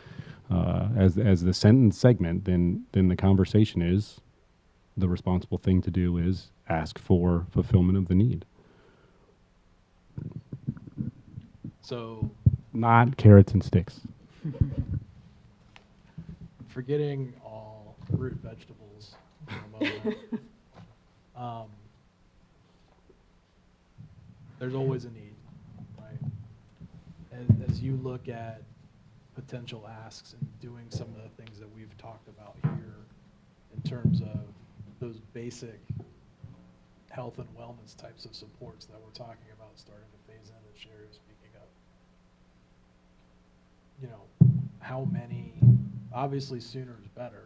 as the sentence segment, then the conversation is the responsible thing to do is ask for fulfillment of the need. So, Not carrots and sticks. forgetting all root vegetables for a moment, there's always a need, right? As you look at potential asks and doing some of the things that we've talked about here in terms of those basic health and wellness types of supports that we're talking about starting to phase in, that Sherry was speaking of. How many, obviously sooner is better,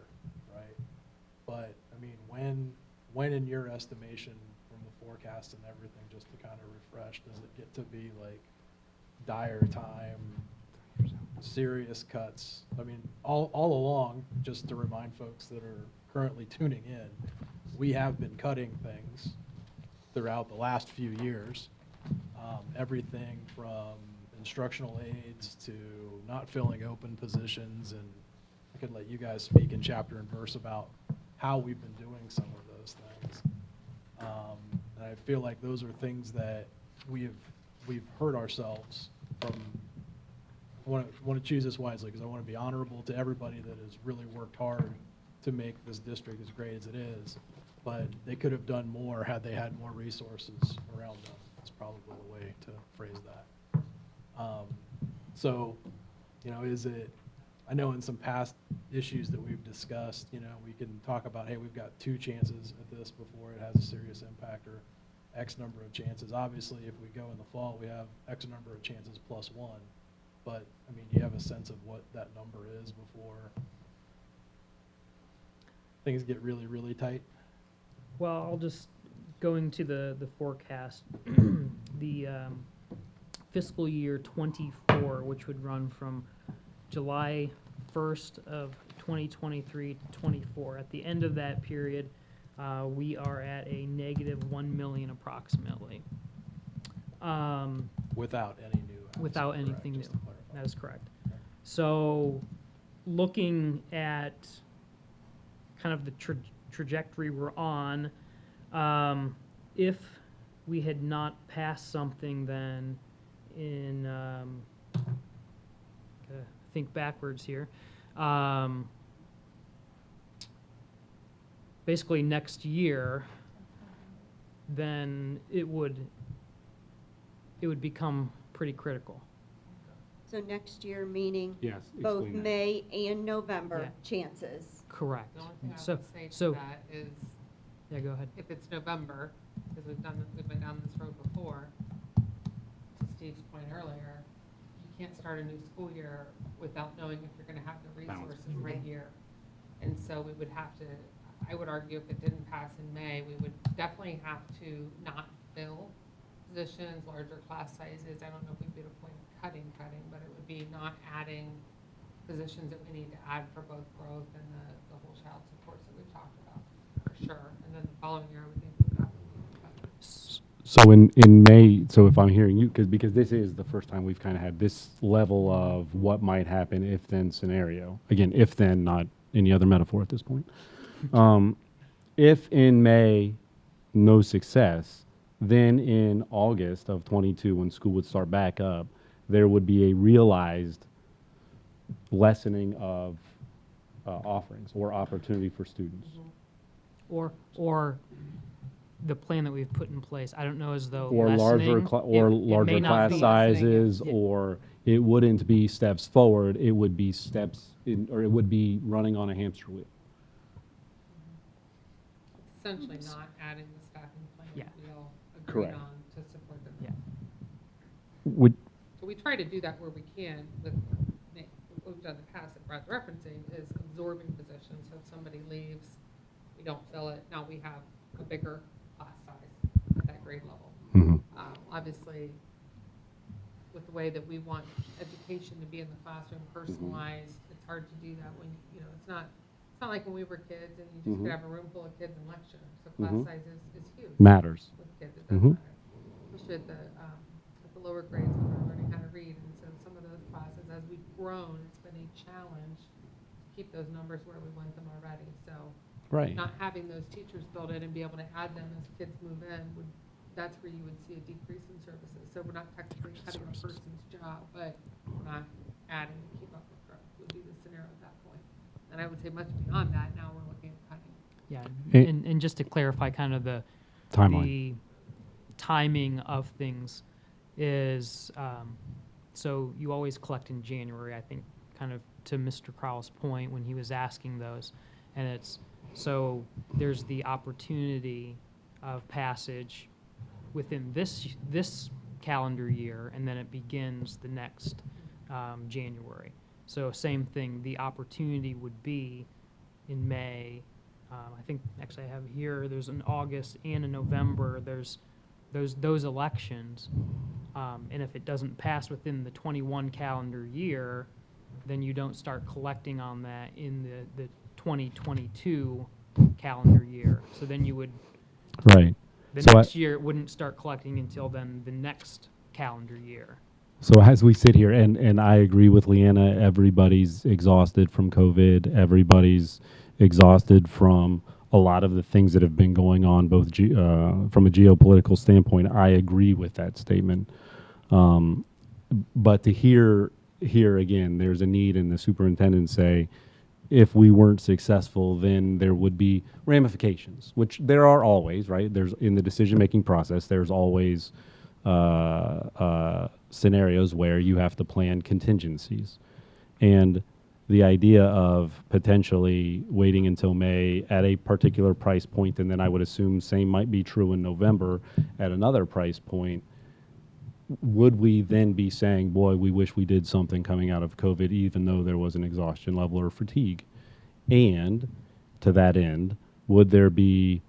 right? But, I mean, when in your estimation from the forecast and everything, just to kind of refresh, does it get to be like dire time, serious cuts? I mean, all along, just to remind folks that are currently tuning in, we have been cutting things throughout the last few years. Everything from instructional aides to not filling open positions, and I could let you guys speak in chapter and verse about how we've been doing some of those things. And I feel like those are things that we've hurt ourselves from. I want to choose this wisely because I want to be honorable to everybody that has really worked hard to make this district as great as it is. but they could have done more had they had more resources around them. That's probably the way to phrase that. So, you know, I know in some past issues that we've discussed, you know, we can talk about, hey, we've got 2 chances at this before it has a serious impact, or X number of chances. Obviously, if we go in the fall, we have X number of chances plus 1. But, I mean, do you have a sense of what that number is before things get really, really tight? Well, I'll just, going to the forecast, the fiscal year '24, which would run from July 1st of 2023 to '24. At the end of that period, we are at a negative 1 million approximately. Without any new housing, Without correct? anything Just new. to clarify. That is correct. So, looking at kind of the trajectory we're on, if we had not passed something then in, gotta think backwards here, basically next year, then it would become pretty critical. So next year, meaning Yes. both explain that. May and November Yeah. chances. Correct. The only thing I So, would say so, to that is, yeah, go ahead. if it's November, because we've been down this road before, to Steve's point earlier, you can't start a new school year without knowing if you're gonna have the Balance. resources right here. And so we would have to, I would argue if it didn't pass in May, we would definitely have to not fill positions, larger class sizes. I don't know if we'd be at a point of cutting, but it would be not adding positions that we need to add for both growth and the whole child supports that we've talked about, for sure. And then the following year, I would think we'd have to cut. So in May, so if I'm hearing you, because this is the first time we've kind of had this level of what might happen if then scenario. Again, if then, not any other metaphor at this point. If in May, no success, then in August of '22, when school would start back up, there would be a realized lessening of offerings or opportunity for students. Or the plan that we've put in place, I don't know as though Or lessening, larger may not class be. sizes, Yeah. or it wouldn't be steps forward, it would be steps in, or it would be running on a hamster wheel. Essentially not adding the staffing plan Yeah. that we all agreed Correct. on to support them. Yeah. Would, So we try to do that where we can with, what we've done in the past that Brad's referencing is absorbing positions. So if somebody leaves, we don't fill it. Now we have a bigger class size at that grade level. mhm. Obviously, with the way that we want education to be in the classroom, personalized, it's hard to do that when, you know, it's not like when we were kids and you just could Mhm. have a room full of kids and lecture. So class Mhm. size is huge. Matters. With kids, it does Mhm. matter. Especially at the lower grades when they're learning how to read. And so some of those classes, as we've grown, it's been a challenge to keep those numbers where we want them already. So Right. not having those teachers built in and be able to add them as kids move in that's where you would see a decrease in services. So we're not technically cutting a person's job, but we're not adding to keep up with growth would be the scenario at that point. And I would say much beyond that, now we're looking at cutting. Yeah, Eh. and just to clarify kind of the timing of things is, so you always collect in January, I think, kind of to Mr. Crowell's point when he was asking those. And it's, so there's the opportunity of passage within this calendar year, and then it begins the next January. So same thing, the opportunity would be in May. I think, actually I have here, there's an August and a November, there's those elections. And if it doesn't pass within the 21 calendar year, then you don't start collecting on that in the 2022 calendar year. So then you would, Right. the So next year, it wouldn't start collecting until then the next calendar year. So as we sit here, and I agree with Leanna, everybody's exhausted from COVID. Everybody's exhausted from a lot of the things that have been going on, both from a geopolitical standpoint. I agree with that statement. But to hear again, there's a need, and the superintendent say, if we weren't successful, then there would be ramifications, which there are always, right? There's in the decision-making process, there's always scenarios where you have to plan contingencies. And the idea of potentially waiting until May at a particular price point, and then I would assume same might be true in November at another price point, would we then be saying, boy, we wish we did something coming out of COVID, even though there was an exhaustion level or fatigue? And to that end, would there be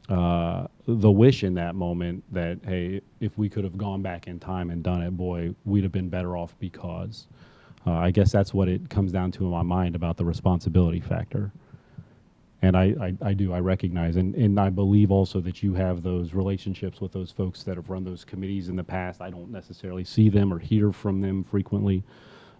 the wish in that moment that, hey, if we could have gone back in time and done it, boy, we'd have been better off because. I guess that's what it comes down to in my mind about the responsibility factor. And I recognize, and I believe also that you have those relationships with those folks that have run those committees in the past. I don't necessarily see them or hear from them frequently.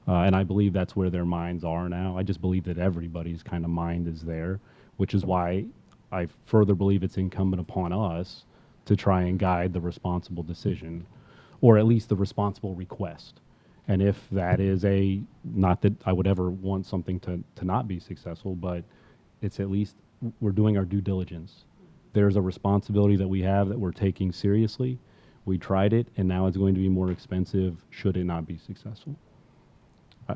And I believe that's where their minds are now. I just believe that everybody's kind of mind is there, which is why I further believe it's incumbent upon us to try and guide the responsible decision, or at least the responsible request. And if that is not that I would ever want something to not be successful, but it's at least we're doing our due diligence. There's a responsibility that we have that we're taking seriously. We tried it, and now it's going to be more expensive should it not be successful.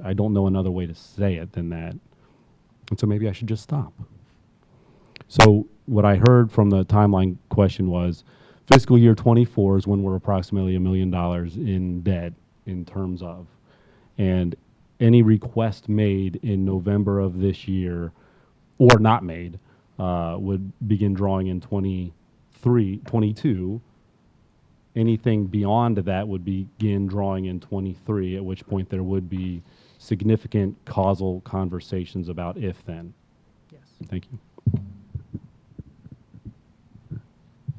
I don't know another way to say it than that. And so maybe I should just stop. So what I heard from the timeline question was fiscal year 24 is when we're approximately $1 million in debt in terms of, and any request made in November of this year or not made would begin drawing in 22. Anything beyond that would begin drawing in 23, at which point there would be significant causal conversations about if then. Yes. Thank you.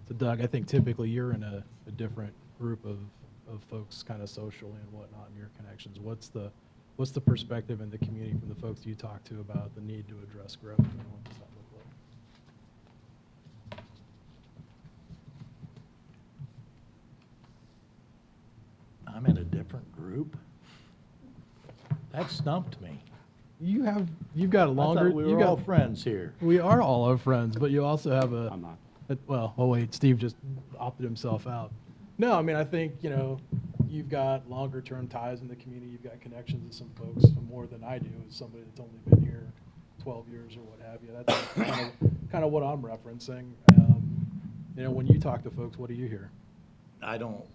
So Doug, I think typically you're in a different group of folks kind of socially and whatnot in your connections. What's the perspective in the community from the folks you talk to about the need to address growth and what does that look like? I'm in a different group? That stumped me. You've got a longer. I thought we were all friends here. We are all our friends, but you also have I'm not. wait, Steve just opted himself out. No, I mean, I think, you've got longer term ties in the community. You've got connections with some folks more than I do as somebody that's only been here 12 years or what have you. That's kind of what I'm referencing. When you talk to folks, what do you hear? I don't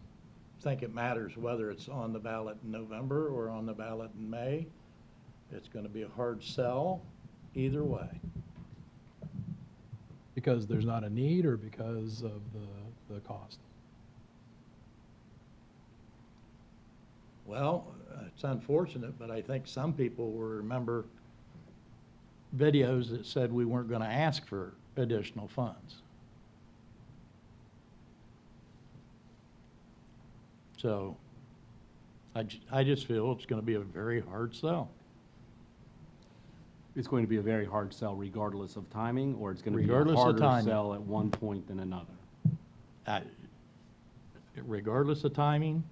think it matters whether it's on the ballot in November or on the ballot in May. It's going to be a hard sell either way. Because there's not a need or because of the cost? Well, it's unfortunate, but I think some people will remember videos that said we weren't going to ask for additional funds. So I just feel it's going to be a very hard sell. It's going to be a very hard sell regardless of timing, or it's going to be a Regardless of harder timing. sell at one point than another. Regardless of timing,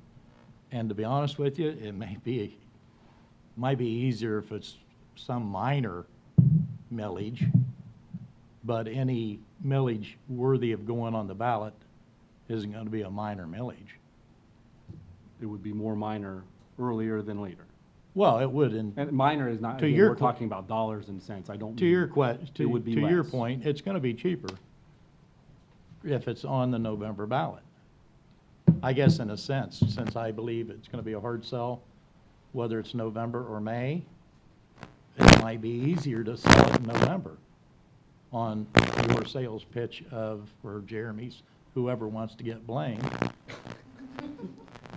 and to be honest with you, it might be easier if it's some minor millage, but any millage worthy of going on the ballot isn't going to be a minor millage. It would be more minor earlier than later. Well, it would, and And minor is not, To again, your we're que- talking about dollars and cents. I don't. to your mean- It would be to your less. point, it's going to be cheaper if it's on the November ballot. I guess in a sense, since I believe it's going to be a hard sell, whether it's November or May, it might be easier to sell it in November on your sales pitch or Jeremy's, whoever wants to get blamed,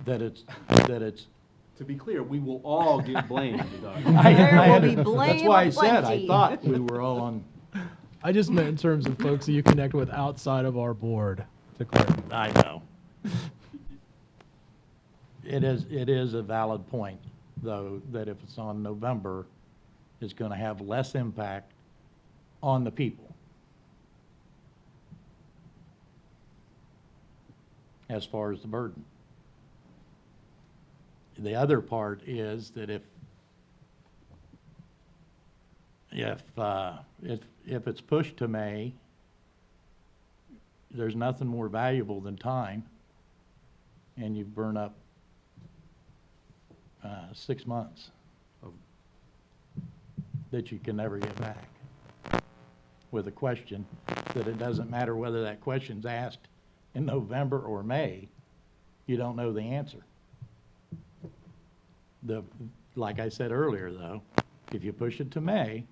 that it's. To be clear, we will all get blamed, Doug. There will be That's blame why I said I aplenty. thought we were all on, I just meant in terms of folks that you connect with outside of our board, to clarify. I know. It is a valid point, though, that if it's on November, it's going to have less impact on the people. As far as the burden. The other part is that if if it's pushed to May, there's nothing more valuable than time, and you burn up 6 months that you can never get back with a question that it doesn't matter whether that question's asked in November or May, you don't know the answer. Like I said earlier, though, if you push it to May,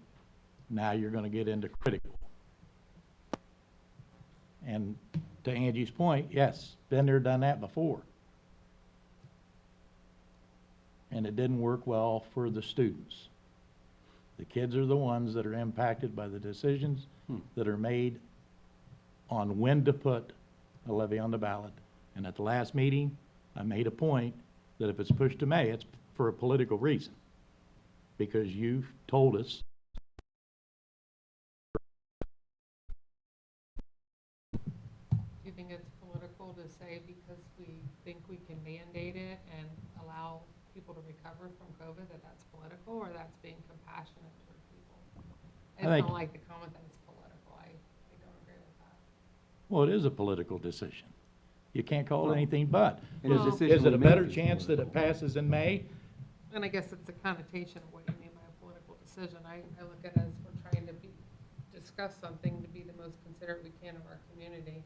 now you're going to get into critical. And to Angie's point, yes, been there, done that before. And it didn't work well for the students. The kids are the ones that are impacted by the decisions that are made on when to put a levy on the ballot. And at the last meeting, I made a point that if it's pushed to May, it's for a political reason. Because you've told us Do you think it's political to say because we think we can mandate it and allow people to recover from COVID, that that's political, or that's being compassionate toward people? I think- don't like the comment that it's political. I don't agree with that. well, it is a political decision. You can't call it anything but. And the Is it a better chance that it passes in May? And I guess it's a connotation of what you mean by a political decision. I look at it as we're trying to discuss something to be the most considerate we can of our community,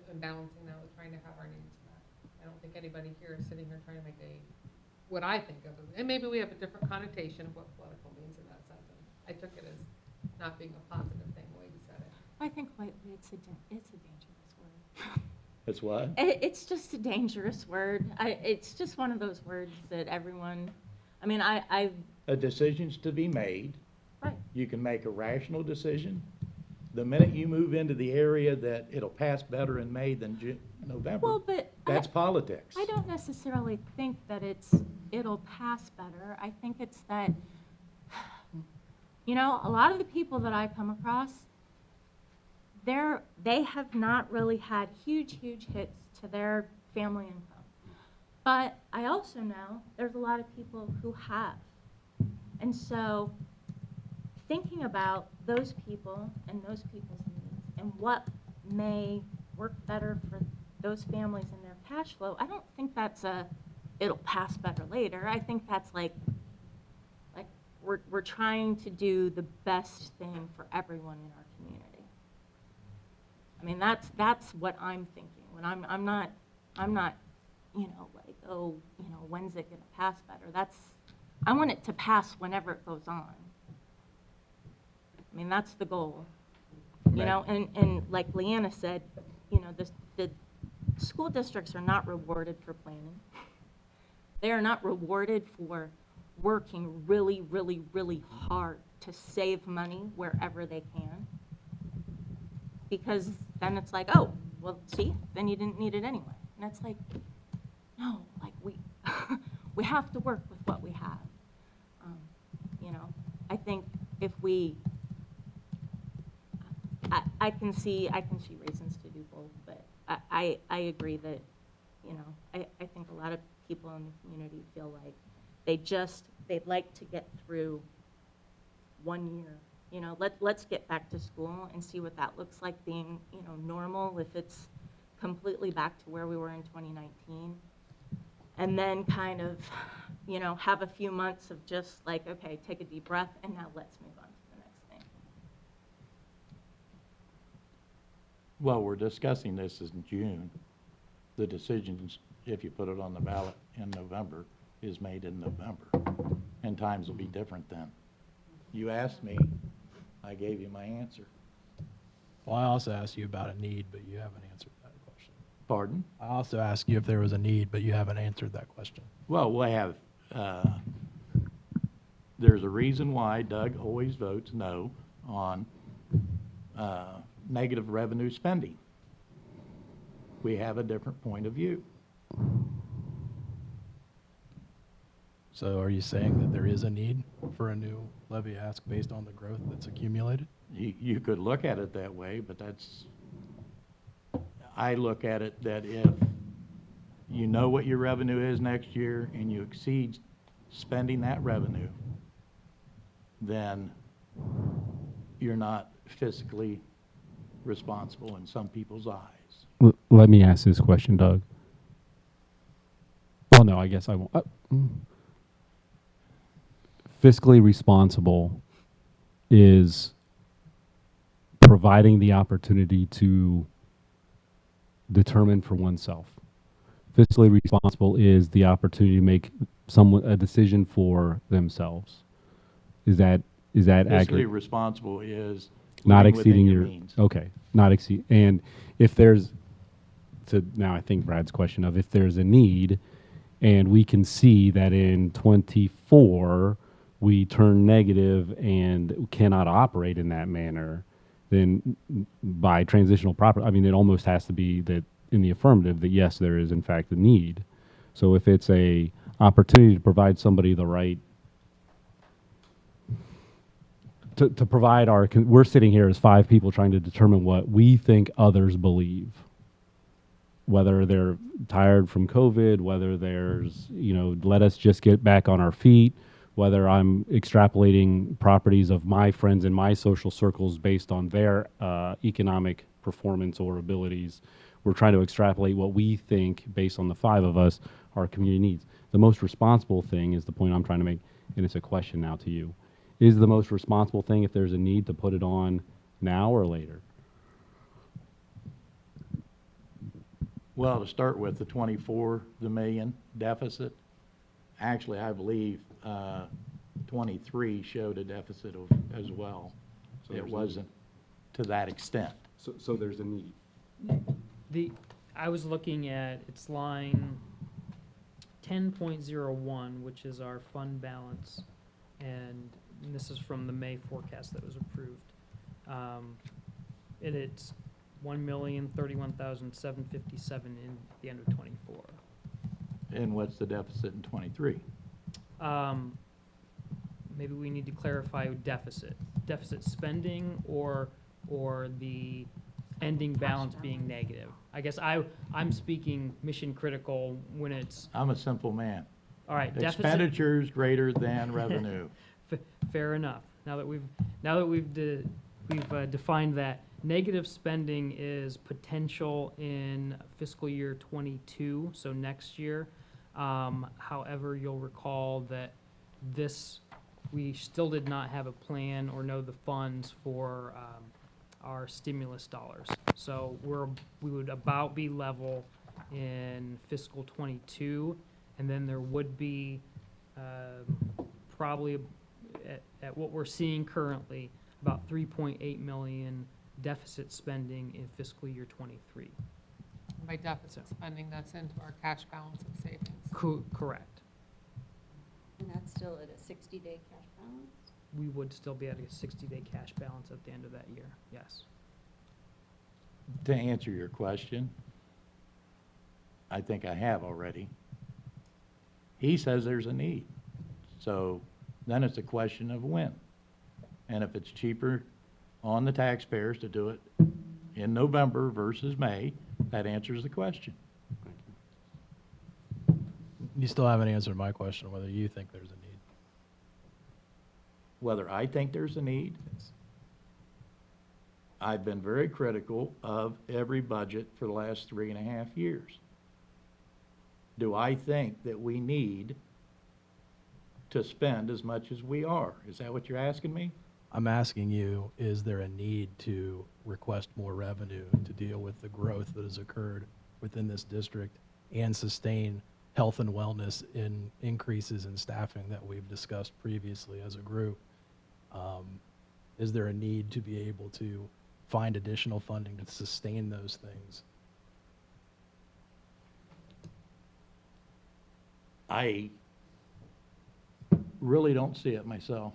and balancing that with trying to have our needs met. I don't think anybody here is sitting here trying to make what I think of, and maybe we have a different connotation of what political means in that sentence. I took it as not being a positive thing, the way you said it. I think lately it's a dangerous word. It's what? It's just a dangerous word. It's just one of those words that everyone, I mean, I A decision's to be made. right. You can make a rational decision. The minute you move into the area that it'll pass better in May than November, Well, but that's politics. I don't necessarily think that it'll pass better. I think it's that, you know, a lot of the people that I come across, they have not really had huge hits to their family income. But I also know there's a lot of people who have. And so thinking about those people and those people's needs and what may work better for those families and their cash flow, I don't think that's it'll pass better later. I think that's like we're trying to do the best thing for everyone in our community. I mean, that's what I'm thinking. When I'm not, you know, like, oh, you know, when's it gonna pass better? I want it to pass whenever it goes on. I mean, that's the goal. You know, and like Leanna said, you know, the school districts are not rewarded for planning. They are not rewarded for working really hard to save money wherever they can. Because then it's like, oh, well, see, then you didn't need it anyway. And it's like, no, like we have to work with what we have. You know, I think if I can see reasons to do both, but I agree that, you know, I think a lot of people in the community feel like they'd like to get through 1 year. You know, let's get back to school and see what that looks like being, you know, normal, if it's completely back to where we were in 2019. And then kind of, you know, have a few months of just like, okay, take a deep breath, and now let's move on to the next thing. Well, we're discussing this in June. The decisions, if you put it on the ballot in November, is made in November. And times will be different then. You asked me, I gave you my answer. Well, I also asked you about a need, but you haven't answered that question. Pardon? I also asked you if there was a need, but you haven't answered that question. Well, we have, there's a reason why Doug always votes no on negative revenue spending. We have a different point of view. So are you saying that there is a need for a new levy ask based on the growth that's accumulated? You could look at it that way, but I look at it that if you know what your revenue is next year and you exceed spending that revenue, then you're not fiscally responsible in some people's eyes. Let me ask this question, Doug. Well, no, I guess I won't. Fiscally responsible is providing the opportunity to determine for oneself. Fiscally responsible is the opportunity to make someone a decision for themselves. Is that Fiscally accurate? responsible is Not living within exceeding your your means. Okay, not exceed. And if there's to now, I think Brad's question of if there's a need, and we can see that in 24 we turn negative and cannot operate in that manner, then by transitional property, I mean, it almost has to be that in the affirmative that yes, there is in fact a need. So if it's a opportunity to provide somebody the right to provide we're sitting here as 5 people trying to determine what we think others believe, whether they're tired from COVID, whether there's, let us just get back on our feet, whether I'm extrapolating properties of my friends in my social circles based on their economic performance or abilities. We're trying to extrapolate what we think based on the 5 of us, our community needs. The most responsible thing is the point I'm trying to make, and it's a question now to you. Is the most responsible thing, if there's a need, to put it on now or later? Well, to start with, the million deficit, actually, I believe 23 showed a deficit as well. So It there's a wasn't to that extent. So there's a need. I was looking at, it's line 10.01, which is our fund balance, and this is from the May forecast that was approved. And it's 1,031,757 in the end of 24. And what's the deficit in 23? Maybe we need to clarify deficit spending or the ending balance being negative. I guess I'm speaking mission critical when it's, I'm a simple man. all right, deficit. Expenditures greater than revenue. Fair enough. Now that we've defined that, negative spending is potential in fiscal year 22, so next year. However, you'll recall that we still did not have a plan or know the funds for our stimulus dollars. So we would about be level in fiscal 22, and then there would be probably at what we're seeing currently, about 3.8 million deficit spending in fiscal year 23. By deficit spending, that's into our cash balance of savings. Correct. And that's still at a 60-day cash balance? We would still be at a 60-day cash balance at the end of that year, yes. To answer your question, I think I have already. He says there's a need. So then it's a question of when. And if it's cheaper on the taxpayers to do it in November versus May, that answers the question. You still haven't answered my question, whether you think there's a need. Whether I think there's a need, I've been very critical of every budget for the last 3.5 years. Do I think that we need to spend as much as we are? Is that what you're asking me? I'm asking you, is there a need to request more revenue to deal with the growth that has occurred within this district and sustain health and wellness in increases in staffing that we've discussed previously as a group? Is there a need to be able to find additional funding to sustain those things? I really don't see it myself.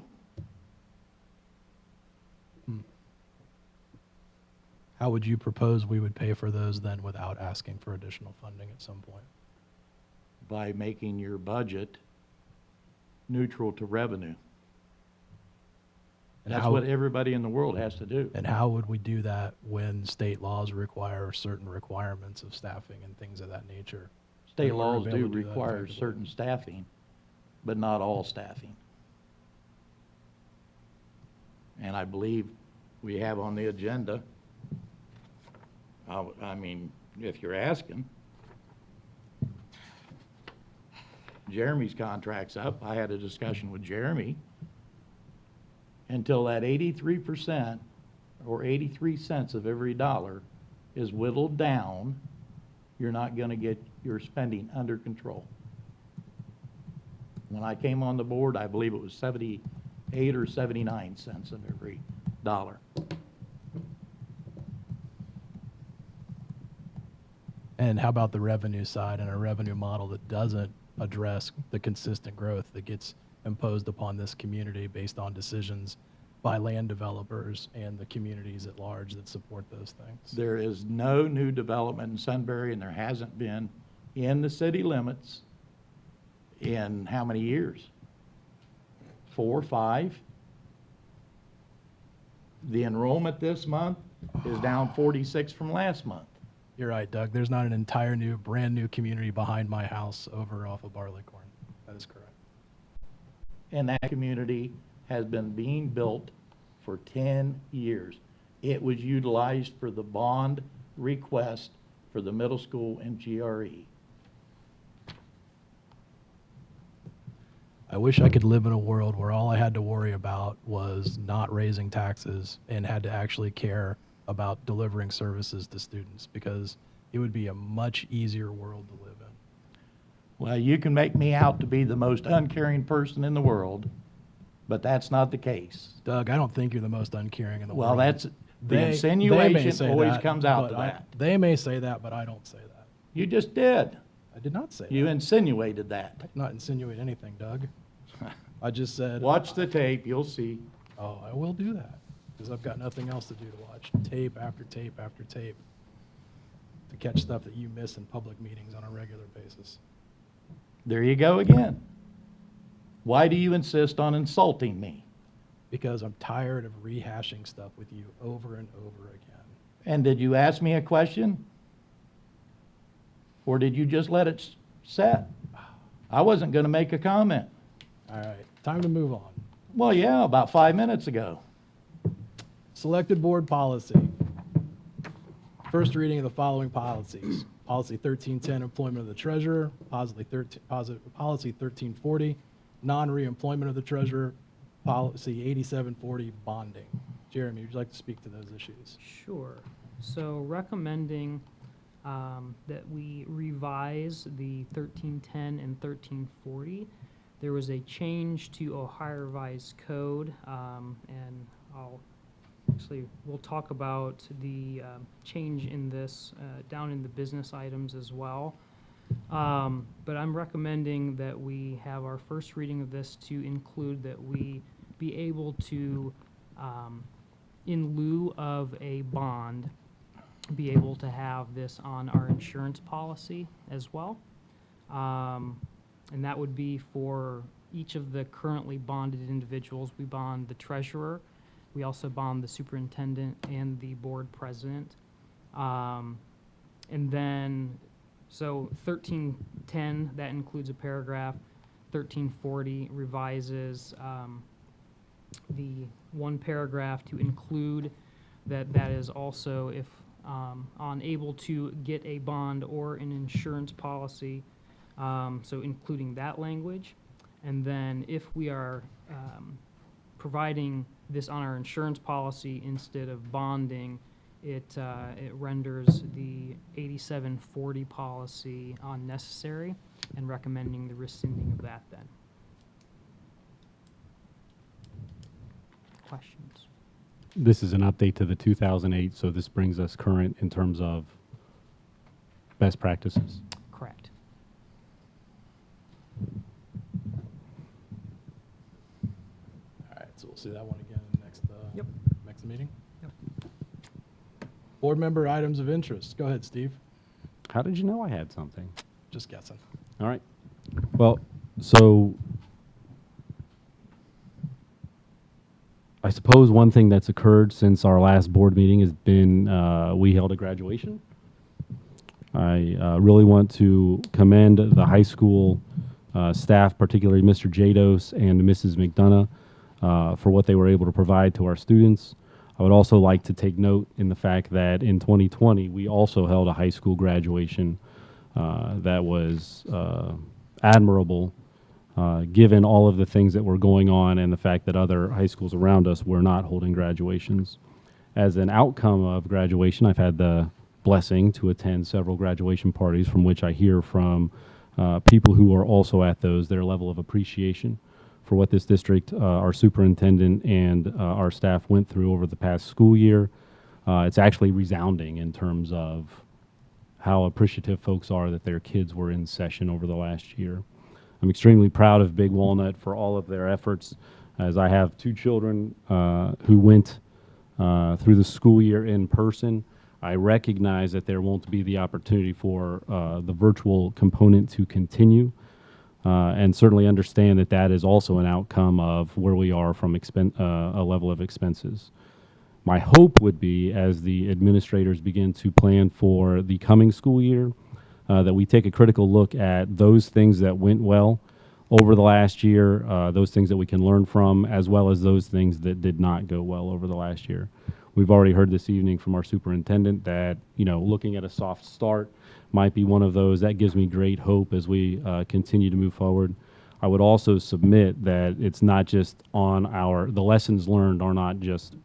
How would you propose we would pay for those then without asking for additional funding at some point? By making your budget neutral to revenue. And That's how- what everybody in the world has to do. And how would we do that when state laws require certain requirements of staffing and things of that nature? State And we're laws able do to do that require effectively. certain staffing, but not all staffing. and I believe we have on the agenda, I mean, if you're asking, Jeremy's contract's up. I had a discussion with Jeremy. Until that 83% or 83 cents of every dollar is whittled down, you're not going to get your spending under control. When I came on the board, I believe it was 78 or 79 cents of every dollar. And how about the revenue side and a revenue model that doesn't address the consistent growth that gets imposed upon this community based on decisions by land developers and the communities at large that support those things? There is no new development in Sunbury, and there hasn't been in the city limits in how many years? 4, 5? The enrollment this month is down 46 from last month. You're right, Doug. There's not an entire new, brand new community behind my house over off of Barleycorn. That is correct. And that community has been being built for 10 years. It was utilized for the bond request for the middle school and GRE. I wish I could live in a world where all I had to worry about was not raising taxes and had to actually care about delivering services to students, because it would be a much easier world to live in. Well, you can make me out to be the most uncaring person in the world, but that's not the case. Doug, I don't think you're the most uncaring in the Well, world. that's, the They may insinuation say always that, comes out but to that. They may say that, but I don't say that. You just did. I did not say You that. insinuated that. I did not insinuate anything, Doug. I just said. Watch the tape, you'll see. Oh, I will do that, because I've got nothing else to do to watch tape after tape after tape to catch stuff that you miss in public meetings on a regular basis. There you go again. Why do you insist on insulting me? Because I'm tired of rehashing stuff with you over and over again. And did you ask me a question? Or did you just let it set? I wasn't going to make a comment. All right, time to move on. Well, yeah, about 5 minutes ago. Selected board policy. First reading of the following policies. Policy 1310, employment of the treasurer. Policy 1340, non-reemployment of the treasurer. Policy 8740, bonding. Jeremy, would you like to speak to those issues? Sure. So recommending that we revise the 1310 and 1340. There was a change to Ohio Revised Code, and we'll talk about the change in this down in the business items as well. But I'm recommending that we have our first reading of this to include that we be able to, in lieu of a bond, be able to have this on our insurance policy as well. And that would be for each of the currently bonded individuals. We bond the treasurer. We also bond the superintendent and the board president. And then, so 1310, that includes a paragraph. 1340 revises the one paragraph to include that is also if unable to get a bond or an insurance policy, so including that language. And then if we are providing this on our insurance policy instead of bonding, it renders the 8740 policy unnecessary, and recommending the rescinding of that then. Questions? This is an update to the 2008, so this brings us current in terms of best practices. Correct. All right, so we'll see that one again in the Yep. next meeting. Yep. Board member items of interest. Go ahead, Steve. How did you know I had something? Just guessing. All right. Well, so I suppose one thing that's occurred since our last board meeting has been we held a graduation. I really want to commend the high school staff, particularly Mr. Jados and Mrs. McDonough. for what they were able to provide to our students. I would also like to take note in the fact that in 2020, we also held a high school graduation that was admirable, given all of the things that were going on and the fact that other high schools around us were not holding graduations. As an outcome of graduation, I've had the blessing to attend several graduation parties from which I hear from people who are also at those, their level of appreciation for what this district, our superintendent and our staff went through over the past school year. It's actually resounding in terms of how appreciative folks are that their kids were in session over the last year. I'm extremely proud of Big Walnut for all of their efforts, as I have two children who went through the school year in person. I recognize that there won't be the opportunity for the virtual component to continue, and certainly understand that that is also an outcome of where we are from a level of expenses. My hope would be, as the administrators begin to plan for the coming school year, that we take a critical look at those things that went well over the last year, those things that we can learn from, as well as those things that did not go well over the last year. We've already heard this evening from our superintendent that, looking at a soft start might be one of those. That gives me great hope as we continue to move forward. I would also submit that it's not just on the lessons learned are not just,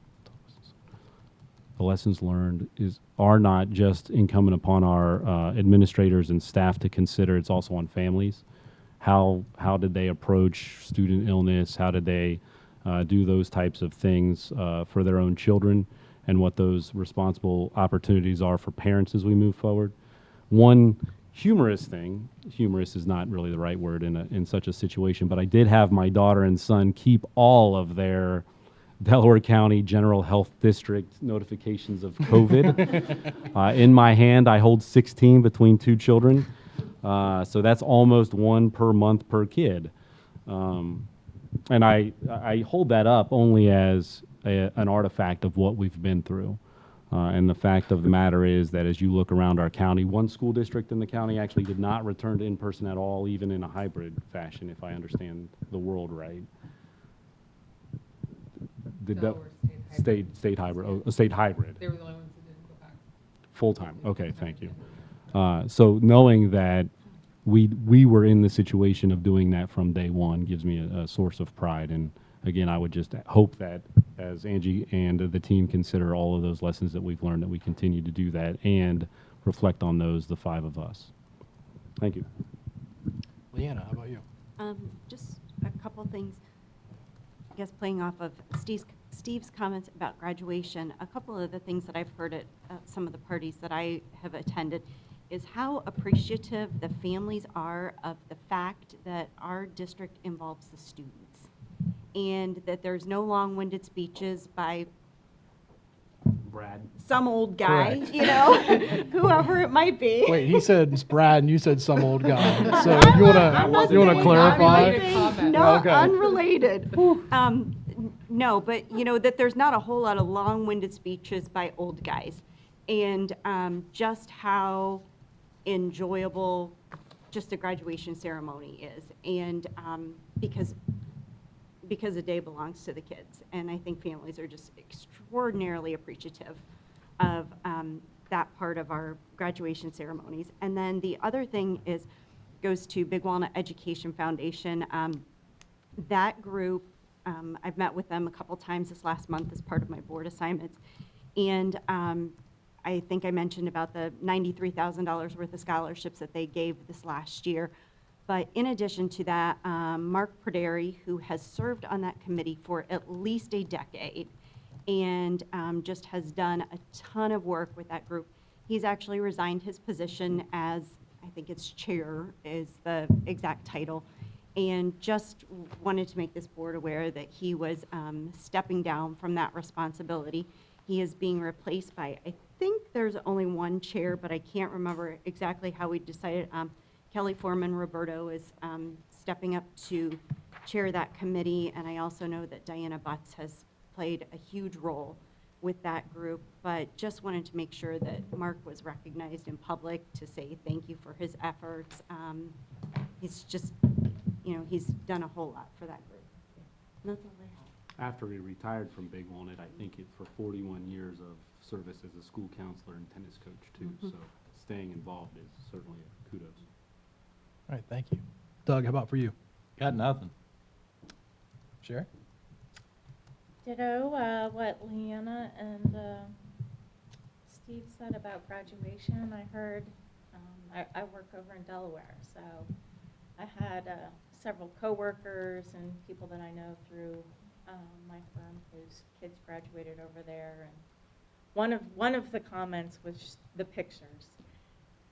are not just incumbent upon our administrators and staff to consider. It's also on families. How did they approach student illness? How did they do those types of things for their own children, and what those responsible opportunities are for parents as we move forward? One humorous thing, humorous is not really the right word in such a situation, but I did have my daughter and son keep all of their Delaware County General Health District notifications of COVID. In my hand, I hold 16 between two children. So that's almost one per month per kid. And I hold that up only as an artifact of what we've been through. And the fact of the matter is that as you look around our county, one school district in the county actually did not return to in-person at all, even in a hybrid fashion, if I understand the world right. Delaware State hybrid. Oh, a state hybrid. They were the only ones that didn't go back. Full-time. Okay, thank you. So knowing that we were in the situation of doing that from day one gives me a source of pride. And again, I would just hope that as Angie and the team consider all of those lessons that we've learned, that we continue to do that and reflect on those, the five of us. Thank you. Leanna, how about you? Just a couple things. I guess playing off of Steve's comments about graduation, a couple of the things that I've heard at some of the parties that I have attended is how appreciative the families are of the fact that our district involves the students, and that there's no long-winded speeches by Brad. some old guy, Correct. whoever it might be. Wait, he said it's Brad and you said some old guy. So I'm you not want saying to that. clarify? I'm saying Comment. no, Okay. unrelated. No, but that there's not a whole lot of long-winded speeches by old guys, and just how enjoyable just a graduation ceremony is, and because the day belongs to the kids, and I think families are just extraordinarily appreciative of that part of our graduation ceremonies. And then the other thing goes to Big Walnut Education Foundation. That group, I've met with them a couple times this last month as part of my board assignments, and I think I mentioned about the $93,000 worth of scholarships that they gave this last year. But in addition to that, Mark Perderi, who has served on that committee for at least a decade and just has done a ton of work with that group. He's actually resigned his position as, I think it's chair is the exact title, and just wanted to make this board aware that he was stepping down from that responsibility. He is being replaced by, I think there's only one chair, but I can't remember exactly how we decided. Kelly Foreman Roberto is stepping up to chair that committee, and I also know that Diana Butts has played a huge role with that group, but just wanted to make sure that Mark was recognized in public to say thank you for his efforts. He's just, he's done a whole lot for that group. And that's all I have. after he retired from Big Walnut, I think for 41 years of service as a school counselor and tennis coach too. So staying involved is certainly a kudos. All right, thank you. Doug, how about for you? Got nothing. Sherry? Ditto, what Leanna and Steve said about graduation. I heard, I work over in Delaware, so I had several coworkers and people that I know through my firm whose kids graduated over there. And one of the comments was the pictures.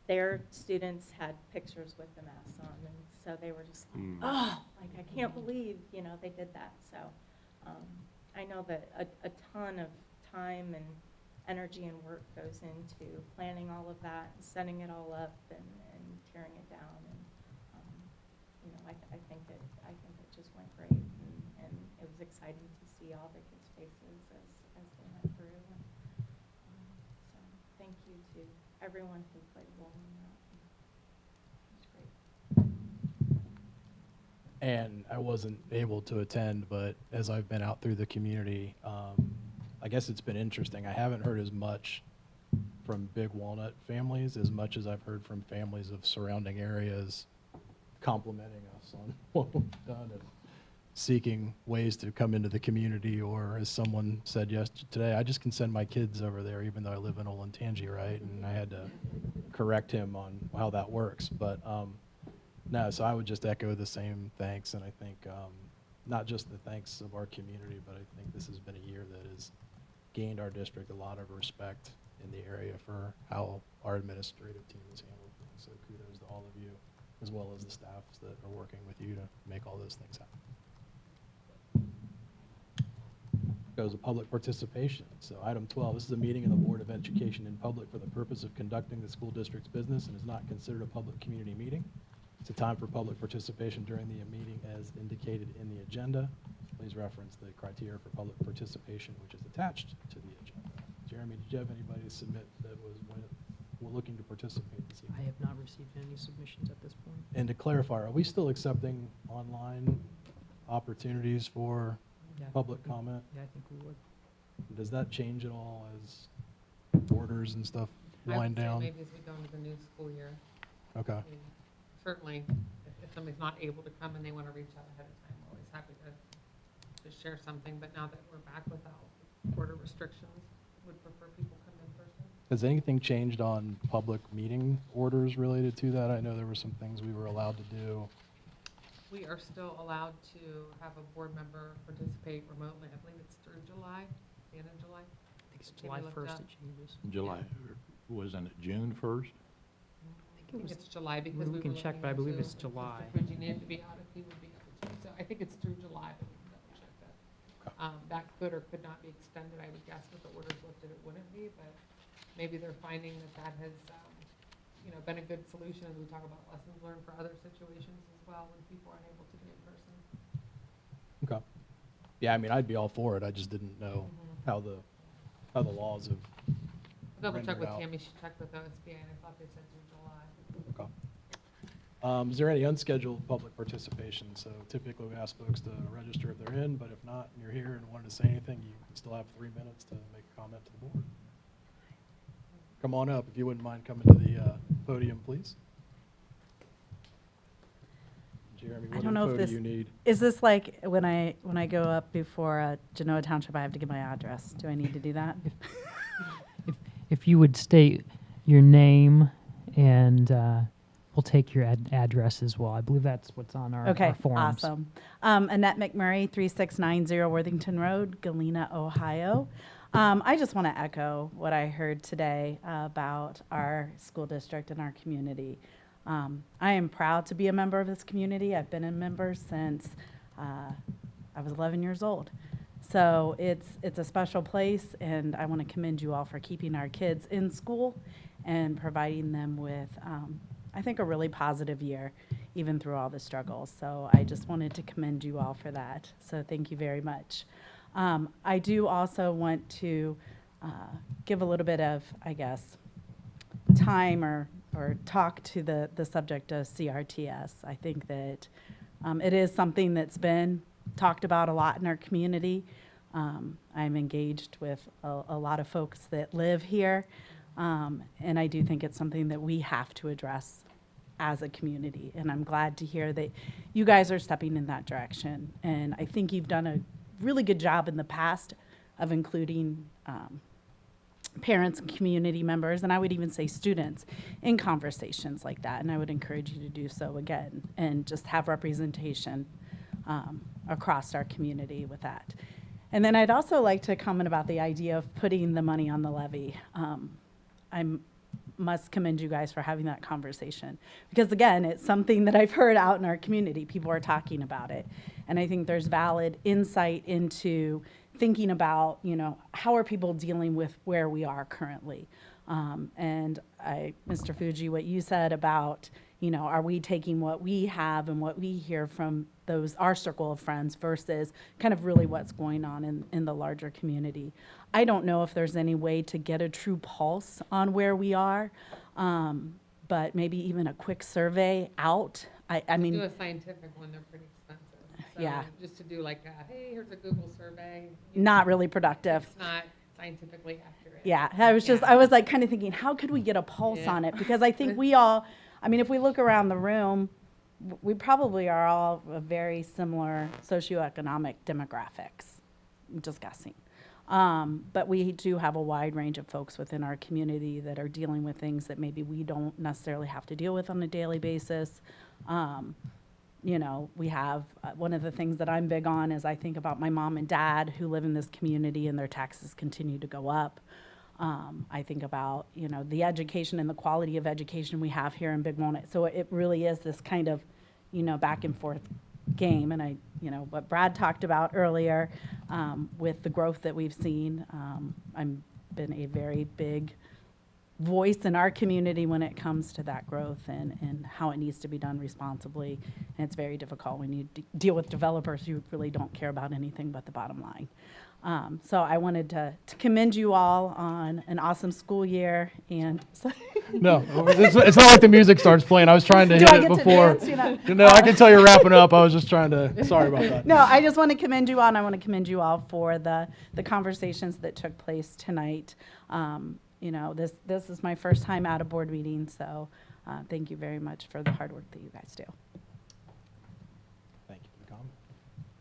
Their students had pictures with the masks on, and so they were just like, oh, like I can't believe, they did that. So I know that a ton of time and energy and work goes into planning all of that, and setting it all up, and tearing it down. And I think it just went great, and it was exciting to see all the kids' faces as they went through. And, so thank you to everyone who played a role in that. It was great. And I wasn't able to attend, but as I've been out through the community, I guess it's been interesting. I haven't heard as much from Big Walnut families as much as I've heard from families of surrounding areas complimenting us on what we've done and seeking ways to come into the community, or as someone said yesterday, I just can send my kids over there even though I live in Olentangy, right? And I had to correct him on how that works. But no, so I would just echo the same thanks, and I think not just the thanks of our community, but I think this has been a year that has gained our district a lot of respect in the area for how our administrative team has handled things. So kudos to all of you, as well as the staffs that are working with you to make all those things happen. Goes to public participation. So item 12, this is a meeting of the Board of Education in public for the purpose of conducting the school district's business and is not considered a public community meeting. It's a time for public participation during the meeting as indicated in the agenda. Please reference the criteria for public participation, which is attached to the agenda. Jeremy, did you have anybody to submit that was looking to participate this evening? I have not received any submissions at this point. And to clarify, are we still accepting online opportunities for Yeah. public comment? Yeah, I think we would. Does that change at all as orders and stuff I wind would say down? maybe as we go into the new school year. Okay. I mean, certainly, if somebody's not able to come and they want to reach out ahead of time, we're always happy to share something. But now that we're back without order restrictions, would prefer people come in person. Has anything changed on public meeting orders related to that? I know there were some things we were allowed to do. We are still allowed to have a board member participate remotely. I believe it's through July, the end of July. I think it's Can July we look 1st up? it changes. July, wasn't it June 1st? I think it's July because we we can were check, looking but I believe into it's July. If Mr. Fuji needed to be out, if he would be able to. So I think it's through July, but we can double check that. That could or could not be extended, I would guess, with the orders lifted, it wouldn't be, but maybe they're finding that has, been a good solution as we talk about lessons learned for other situations as well when people aren't able to be in person. Okay. Yeah, I mean, I'd be all for it. I just didn't know how the laws have Double check rendered with out. Tammy, she checked with OSBA, and I thought they said through July. Okay. Is there any unscheduled public participation? So typically we ask folks to register if they're in, but if not, and you're here and wanted to say anything, you still have 3 minutes to make a comment to the board. Come on up, if you wouldn't mind coming to the podium, please. Jeremy, I what don't know if info this, do you need? is this like when I go up before Genoa Township, I have to give my address? Do I need to do that? If you would state your name and we'll take your address as well. I believe that's what's on our Okay, forms. awesome. Annette McMurray, 3690 Worthington Road, Galena, Ohio. I just want to echo what I heard today about our school district and our community. I am proud to be a member of this community. I've been a member since I was 11 years old. So it's a special place, and I want to commend you all for keeping our kids in school and providing them with, I think, a really positive year, even through all the struggles. So I just wanted to commend you all for that. So thank you very much. I do also want to give a little bit of, I guess, time or talk to the subject of CRTS. I think that it is something that's been talked about a lot in our community. I'm engaged with a lot of folks that live here, and I do think it's something that we have to address as a community. And I'm glad to hear that you guys are stepping in that direction. And I think you've done a really good job in the past of including parents and community members, and I would even say students, in conversations like that. And I would encourage you to do so again and just have representation across our community with that. And then I'd also like to comment about the idea of putting the money on the levy. I must commend you guys for having that conversation, because again, it's something that I've heard out in our community. People are talking about it, and I think there's valid insight into thinking about, how are people dealing with where we are currently. And Mr. Fuji, what you said about, are we taking what we have and what we hear from our circle of friends versus kind of really what's going on in the larger community. I don't know if there's any way to get a true pulse on where we are, but maybe even a quick survey out. I Do mean, a scientific one, they're pretty expensive. So Yeah. just to do like hey, here's a Google survey. not really productive. It's not scientifically accurate. Yeah, I was like kind of thinking, how could we get a pulse Yeah. on it? Because I think we all, if we look around the room, we probably are all of very similar socioeconomic demographics. I'm just guessing. But we do have a wide range of folks within our community that are dealing with things that maybe we don't necessarily have to deal with on a daily basis. We have, one of the things that I'm big on is I think about my mom and dad who live in this community and their taxes continue to go up. I think about, the education and the quality of education we have here in Big Walnut. So it really is this kind of, back and forth game. And what Brad talked about earlier with the growth that we've seen, I've been a very big voice in our community when it comes to that growth and how it needs to be done responsibly. And it's very difficult when you deal with developers who really don't care about anything but the bottom line. So I wanted to commend you all on an awesome school year. And No, it's not like the music starts playing. I was trying to Do hit I it get to before. dance, No, I can tell you're wrapping up. I was just trying to, sorry about that. No, I just want to commend you all, and I want to commend you all for the conversations that took place tonight. This is my first time at a board meeting, so thank you very much for the hard work that you guys do. Thank you for the comment.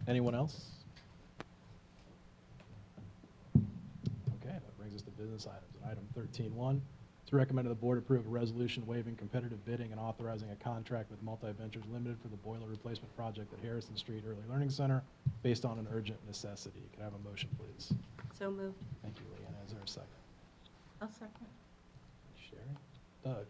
Anyone else? Okay, that brings us to business items. Item 13.1, it's recommended the board approve a resolution waiving competitive bidding and authorizing a contract with Multi Ventures Limited for the boiler replacement project at Harrison Street Early Learning Center based on an urgent necessity. Can I have a motion, please? So moved. Thank you, Leanna. Is there a second? I'll second. Sherry? Doug?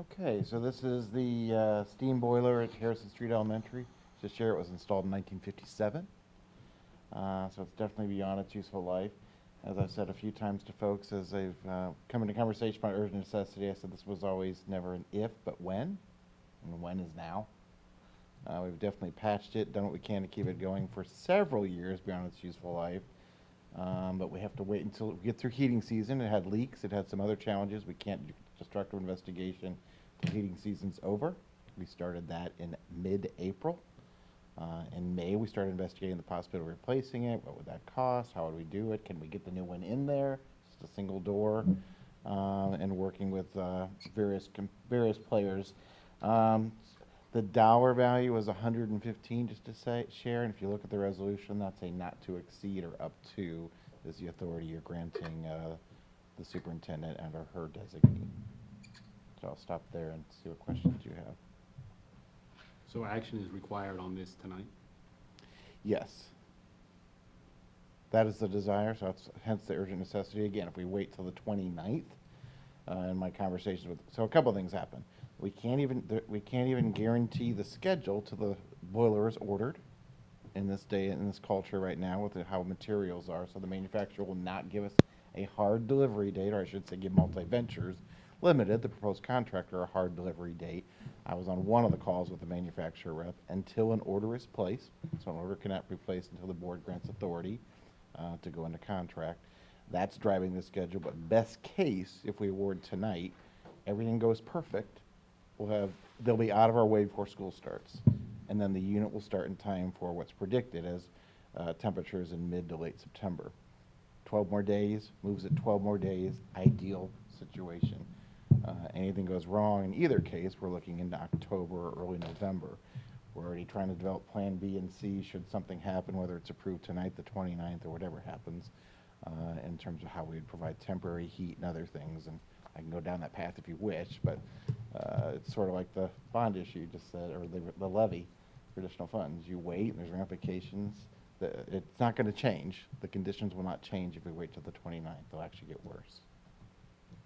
Okay, so this is the steam boiler at Harrison Street Elementary. Just share it was installed in 1957. So it's definitely beyond its useful life. As I've said a few times to folks as they've come into conversation about urgent necessity, I said this was always never an if, but when, and when is now. We've definitely patched it, done what we can to keep it going for several years beyond its useful life. But we have to wait until we get through heating season. It had leaks, it had some other challenges. We can't do destructive investigation till heating season's over. We started that in mid-April. In May, we started investigating the possibility of replacing it. What would that cost? How would we do it? Can we get the new one in there? Just a single door, and working with various players. The dollar value was 115, just to share. And if you look at the resolution, that's a not to exceed or up to is the authority you're granting the superintendent and or her designee. So I'll stop there and see what questions you have. So action is required on this tonight? Yes. That is the desire, so that's hence the urgent necessity. Again, if we wait till the 29th, in my conversations with, so a couple of things happen. We can't even guarantee the schedule till the boiler is ordered in this day, in this culture right now with how materials are. So the manufacturer will not give us a hard delivery date, or I should say give Multi Ventures Limited, the proposed contractor, a hard delivery date. I was on one of the calls with the manufacturer rep until an order is placed. So an order cannot be placed until the board grants authority to go into contract. That's driving the schedule, but best case, if we award tonight, everything goes perfect, they'll be out of our way before school starts. and then the unit will start in time for what's predicted as temperatures in mid to late September. 12 more days, moves it 12 more days, ideal situation. Anything goes wrong in either case, we're looking into October or early November. We're already trying to develop Plan B and C should something happen, whether it's approved tonight, the 29th, or whatever happens, in terms of how we would provide temporary heat and other things. And I can go down that path if you wish, but it's sort of like the bond issue you just said, or the levy, traditional funds. You wait, and there's ramifications. It's not going to change. The conditions will not change if we wait till the 29th. They'll actually get worse.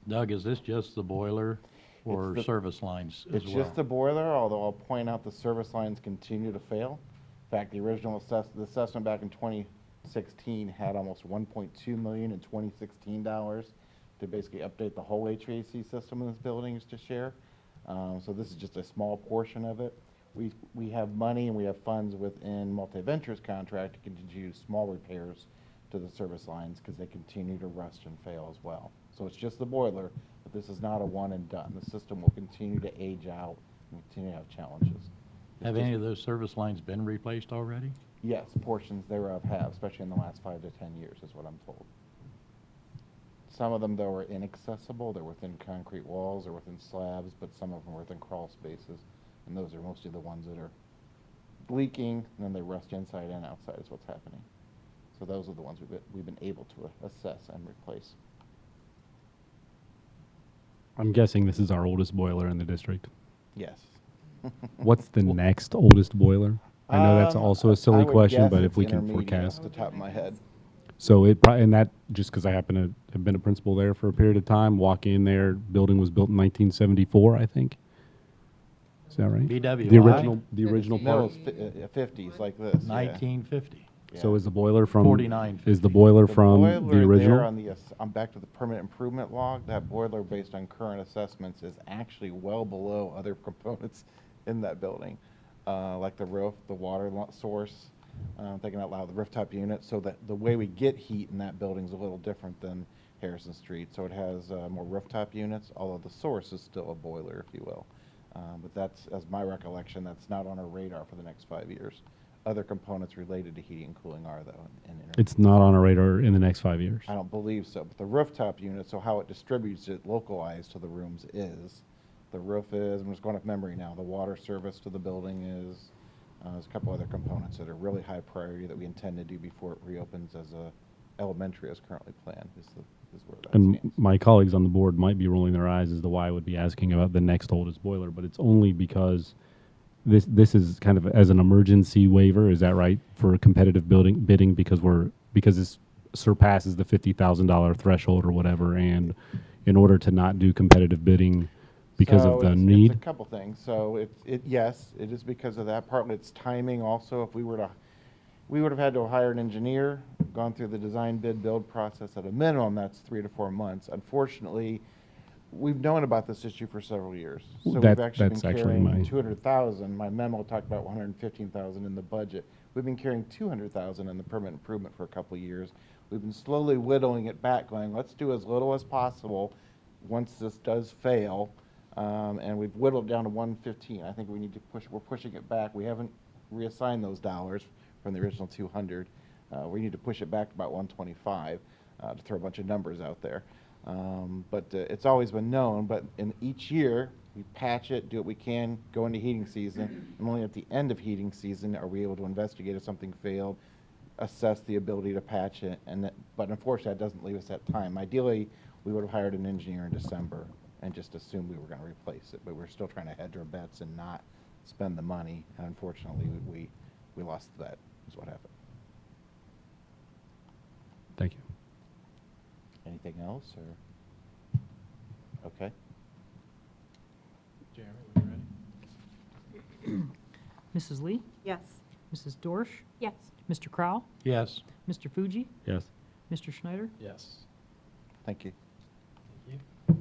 Doug, is this just the boiler or It's the- service lines as It's well? just the boiler, although I'll point out the service lines continue to fail. In fact, the original the assessment back in 2016 had almost $1.2 million in 2016 dollars to basically update the whole HVAC system in this building is to share. So this is just a small portion of it. We have money and we have funds within multi-ventures contract to continue small repairs to the service lines because they continue to rust and fail as well. So it's just the boiler, but this is not a one and done. The system will continue to age out and continue to have challenges. Have any of those service lines been replaced already? Yes, portions thereof have, especially in the last 5 to 10 years is what I'm told. Some of them, though, are inaccessible. They're within concrete walls or within slabs, but some of them are within crawl spaces. And those are mostly the ones that are leaking, and then they rust inside and outside is what's happening. So those are the ones we've been able to assess and replace. I'm guessing this is our oldest boiler in the district. Yes. What's the next oldest boiler? I know that's also I a silly would question, guess but if it's we can intermediate forecast. off the top of my head. So and that, just because I happen to have been a principal there for a period of time, walk in there, building was built in 1974, I think. Is that right? BWI? The original No, part. it's 50s like this. yeah. 1950. So Yeah. is the boiler from? 4950. Is the boiler The from boiler the there original? on the, I'm back to the permanent improvement log, that boiler based on current assessments is actually well below other components in that building. Like the roof, the water source, thinking out loud, the rooftop unit, so that the way we get heat in that building is a little different than Harrison Street. So it has more rooftop units, although the source is still a boiler, if you will. But that's, as my recollection, that's not on our radar for the next 5 years. Other components related to heating and cooling are, though. It's not on our radar in the next 5 years. I don't believe so, but the rooftop unit, so how it distributes it localized to the rooms is, the roof is, I'm just going off memory now, the water service to the building is, there's a couple other components that are really high priority that we intend to do before it reopens as a elementary as currently planned, is where that And stands. my colleagues on the board might be rolling their eyes as to why I would be asking about the next oldest boiler, but it's only because this is kind of as an emergency waiver, is that right, for competitive bidding because this surpasses the $50,000 threshold or whatever, and in order to not do competitive bidding because So of the it's need? a couple things. So yes, it is because of that. Partly it's timing also. If we would have had to hire an engineer, gone through the design bid build process at a minimum, that's 3 to 4 months. Unfortunately, we've known about this issue for several years. So we've actually That's been actually carrying my- 200,000. My memo talked about 115,000 in the budget. We've been carrying 200,000 in the permanent improvement for a couple of years. We've been slowly whittling it back, going, let's do as little as possible once this does fail. And we've whittled down to 115. I think we need to we're pushing it back. We haven't reassigned those dollars from the original 200. We need to push it back to about 125 to throw a bunch of numbers out there. But it's always been known, but in each year, we patch it, do what we can, go into heating season, and only at the end of heating season are we able to investigate if something failed, assess the ability to patch it, but unfortunately, that doesn't leave us that time. Ideally, we would have hired an engineer in December and just assumed we were going to replace it, but we're still trying to hedge our bets and not spend the money, and unfortunately, we lost the bet, is what happened. Thank you. Anything else, or? Okay. Jeremy, when you're ready. Mrs. Lee, Yes. Mrs. Dorsch, Yes. Mr. Crowell, Yes. Mr. Fuji, Yes. Mr. Schneider. Yes. Thank you. Thank you.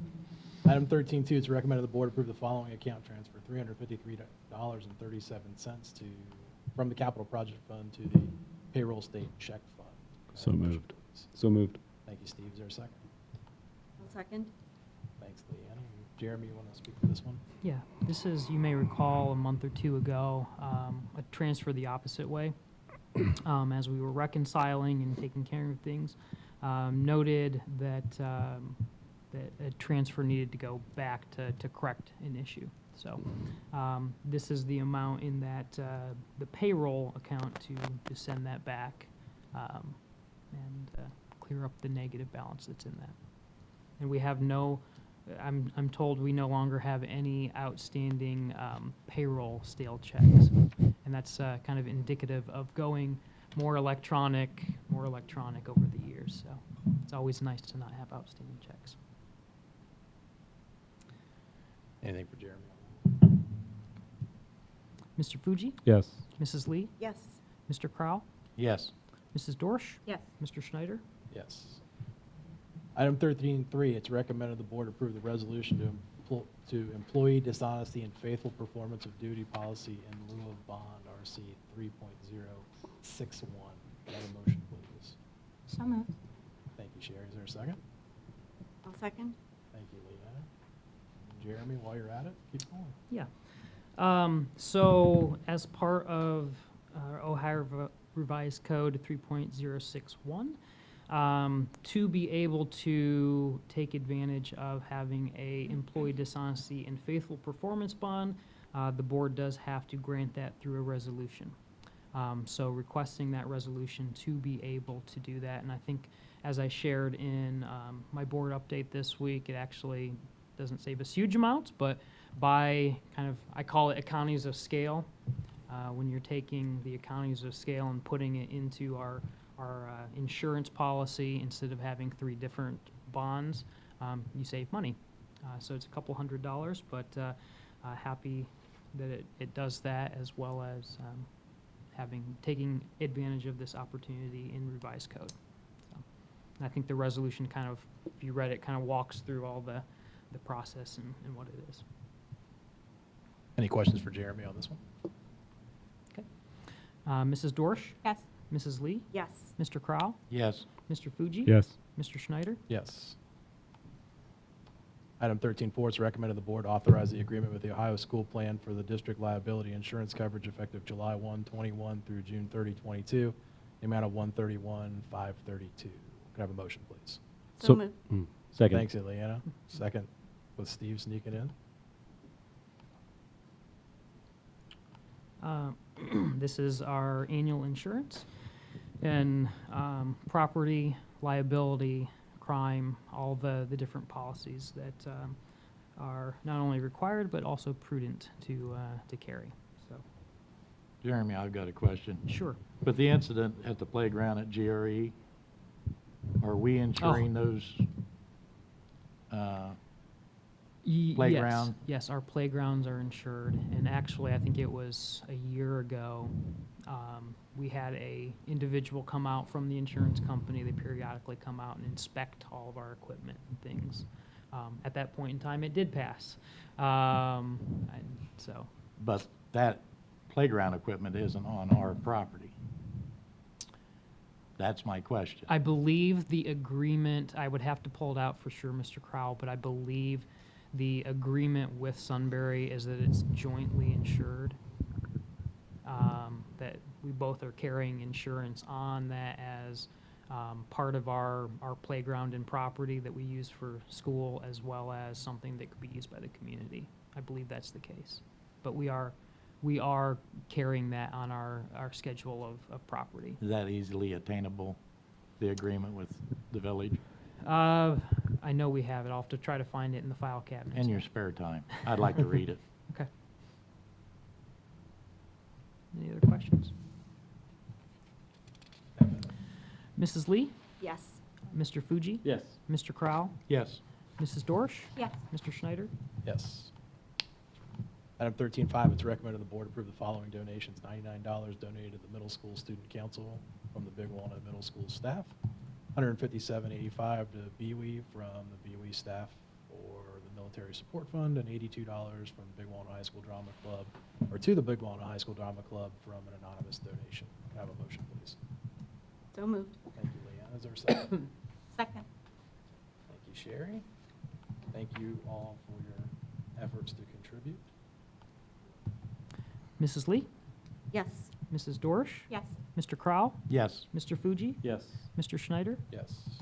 Item 13.2, it's recommended the board approve the following account transfer, $353.37 from the capital project fund to the payroll state check fund. So Motion, moved. please. So moved. Thank you, Steve. Is there a second? I'll second. Thanks, Leanne. Jeremy, you want to speak to this one? Yeah, this is, you may recall, a month or two ago, a transfer the opposite way. As we were reconciling and taking care of things, noted that, that a transfer needed to go back to correct an issue. So this is the amount in that, the payroll account to send that back and clear up the negative balance that's in that. And we have no, I'm told we no longer have any outstanding payroll stale checks. And that's kind of indicative of going more electronic over the years. So it's always nice to not have outstanding checks. Anything for Jeremy? Mr. Fuji, Yes. Mrs. Lee, Yes. Mr. Crowell, Yes. Mrs. Dorsch, Yes. Mr. Schneider. Yes. Item 13.3, it's recommended the board approve the resolution to employee dishonesty and faithful performance of duty policy in lieu of bond, RC 3.061. Can I have a motion, please? So moved. Thank you, Sherry. Is there a second? I'll second. Thank you, Leanna. Jeremy, while you're at it, keep going. Yeah. So as part of Ohio Revised Code 3.061, to be able to take advantage of having a employee dishonesty and faithful performance bond, the board does have to grant that through a resolution. So requesting that resolution to be able to do that. And I think as I shared in my board update this week, it actually doesn't save us huge amounts, but by kind of, I call it economies of scale, when you're taking the economies of scale and putting it into our insurance policy, instead of having 3 different bonds, you save money. So it's a couple $100s, but happy that it does that, as well as taking advantage of this opportunity in revised code. So, and I think the resolution kind of, if you read it, kind of walks through all the process and what it is. Any questions for Jeremy on this one? Okay. Mrs. Dorsch, Yes. Mrs. Lee, Yes. Mr. Crowell, Yes. Mr. Fuji, Yes. Mr. Schneider. Yes. Item 13.4, it's recommended the board authorize the agreement with the Ohio School Plan for the district liability insurance coverage effective July 1, 21 through June 30, 22, the amount of $131,532. Can I have a motion, please? So moved. Second. Thanks, Ileana. Second with Steve sneaking in. This is our annual insurance, and property, liability, crime, all the different policies that are not only required but also prudent to carry. So, Jeremy, I've got a question. sure. With the incident at the playground at GRE, are we insuring those? Playground? Yes, our playgrounds are insured, and actually, I think it was a year ago, we had a individual come out from the insurance company. They periodically come out and inspect all of our equipment and things. At that point in time, it did pass. And so, But that playground equipment isn't on our property. That's my question. I believe the agreement, I would have to pull it out for sure, Mr. Crowell, but I believe the agreement with Sunbury is that it's jointly insured. That we both are carrying insurance on that as part of our playground and property that we use for school, as well as something that could be used by the community. I believe that's the case. But we are carrying that on our schedule of property. Is that easily attainable, the agreement with the village? I know we have it. I'll have to try to find it in the file cabinet. In your spare time. I'd like to read it. Okay. Any other questions? Mrs. Lee, Yes. Mr. Fuji, Yes. Mr. Crowell, Yes. Mrs. Dorsch, Yes. Mr. Schneider. Yes. Item 13.5, it's recommended the board approve the following donations: $99 donated to the middle school student council from the Big Walnut Middle School staff, $157.85 to BWE from the BWE staff for the military support fund, and $82 from the Big Walnut High School Drama Club, or to the Big Walnut High School Drama Club from an anonymous donation. Can I have a motion, please? So moved. Thank you, Leanna. Is there a second? Second. Thank you, Sherry. Thank you all for your efforts to contribute. Mrs. Lee, Yes. Mrs. Dorsch, Yes. Mr. Crowell, Yes. Mr. Fuji, Yes. Mr. Schneider. Yes.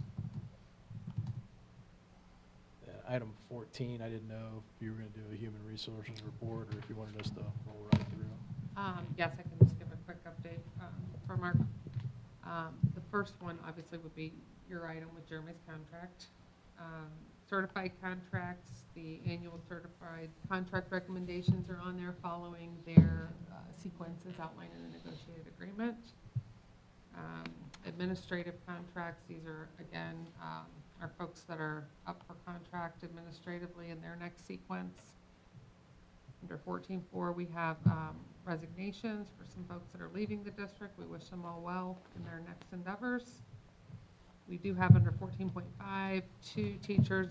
Item 14, I didn't know if you were going to do a human resources report or if you wanted us to roll right through. Yes, I can just give a quick update for Mark. The first one obviously would be your item with Jeremy's contract. Certified contracts, the annual certified contract recommendations are on there following their sequences outlined in the negotiated agreement. Administrative contracts, these are, again, our folks that are up for contract administratively in their next sequence. Under 14.4, we have resignations for some folks that are leaving the district. We wish them all well in their next endeavors. We do have under 14.5, 2 teachers,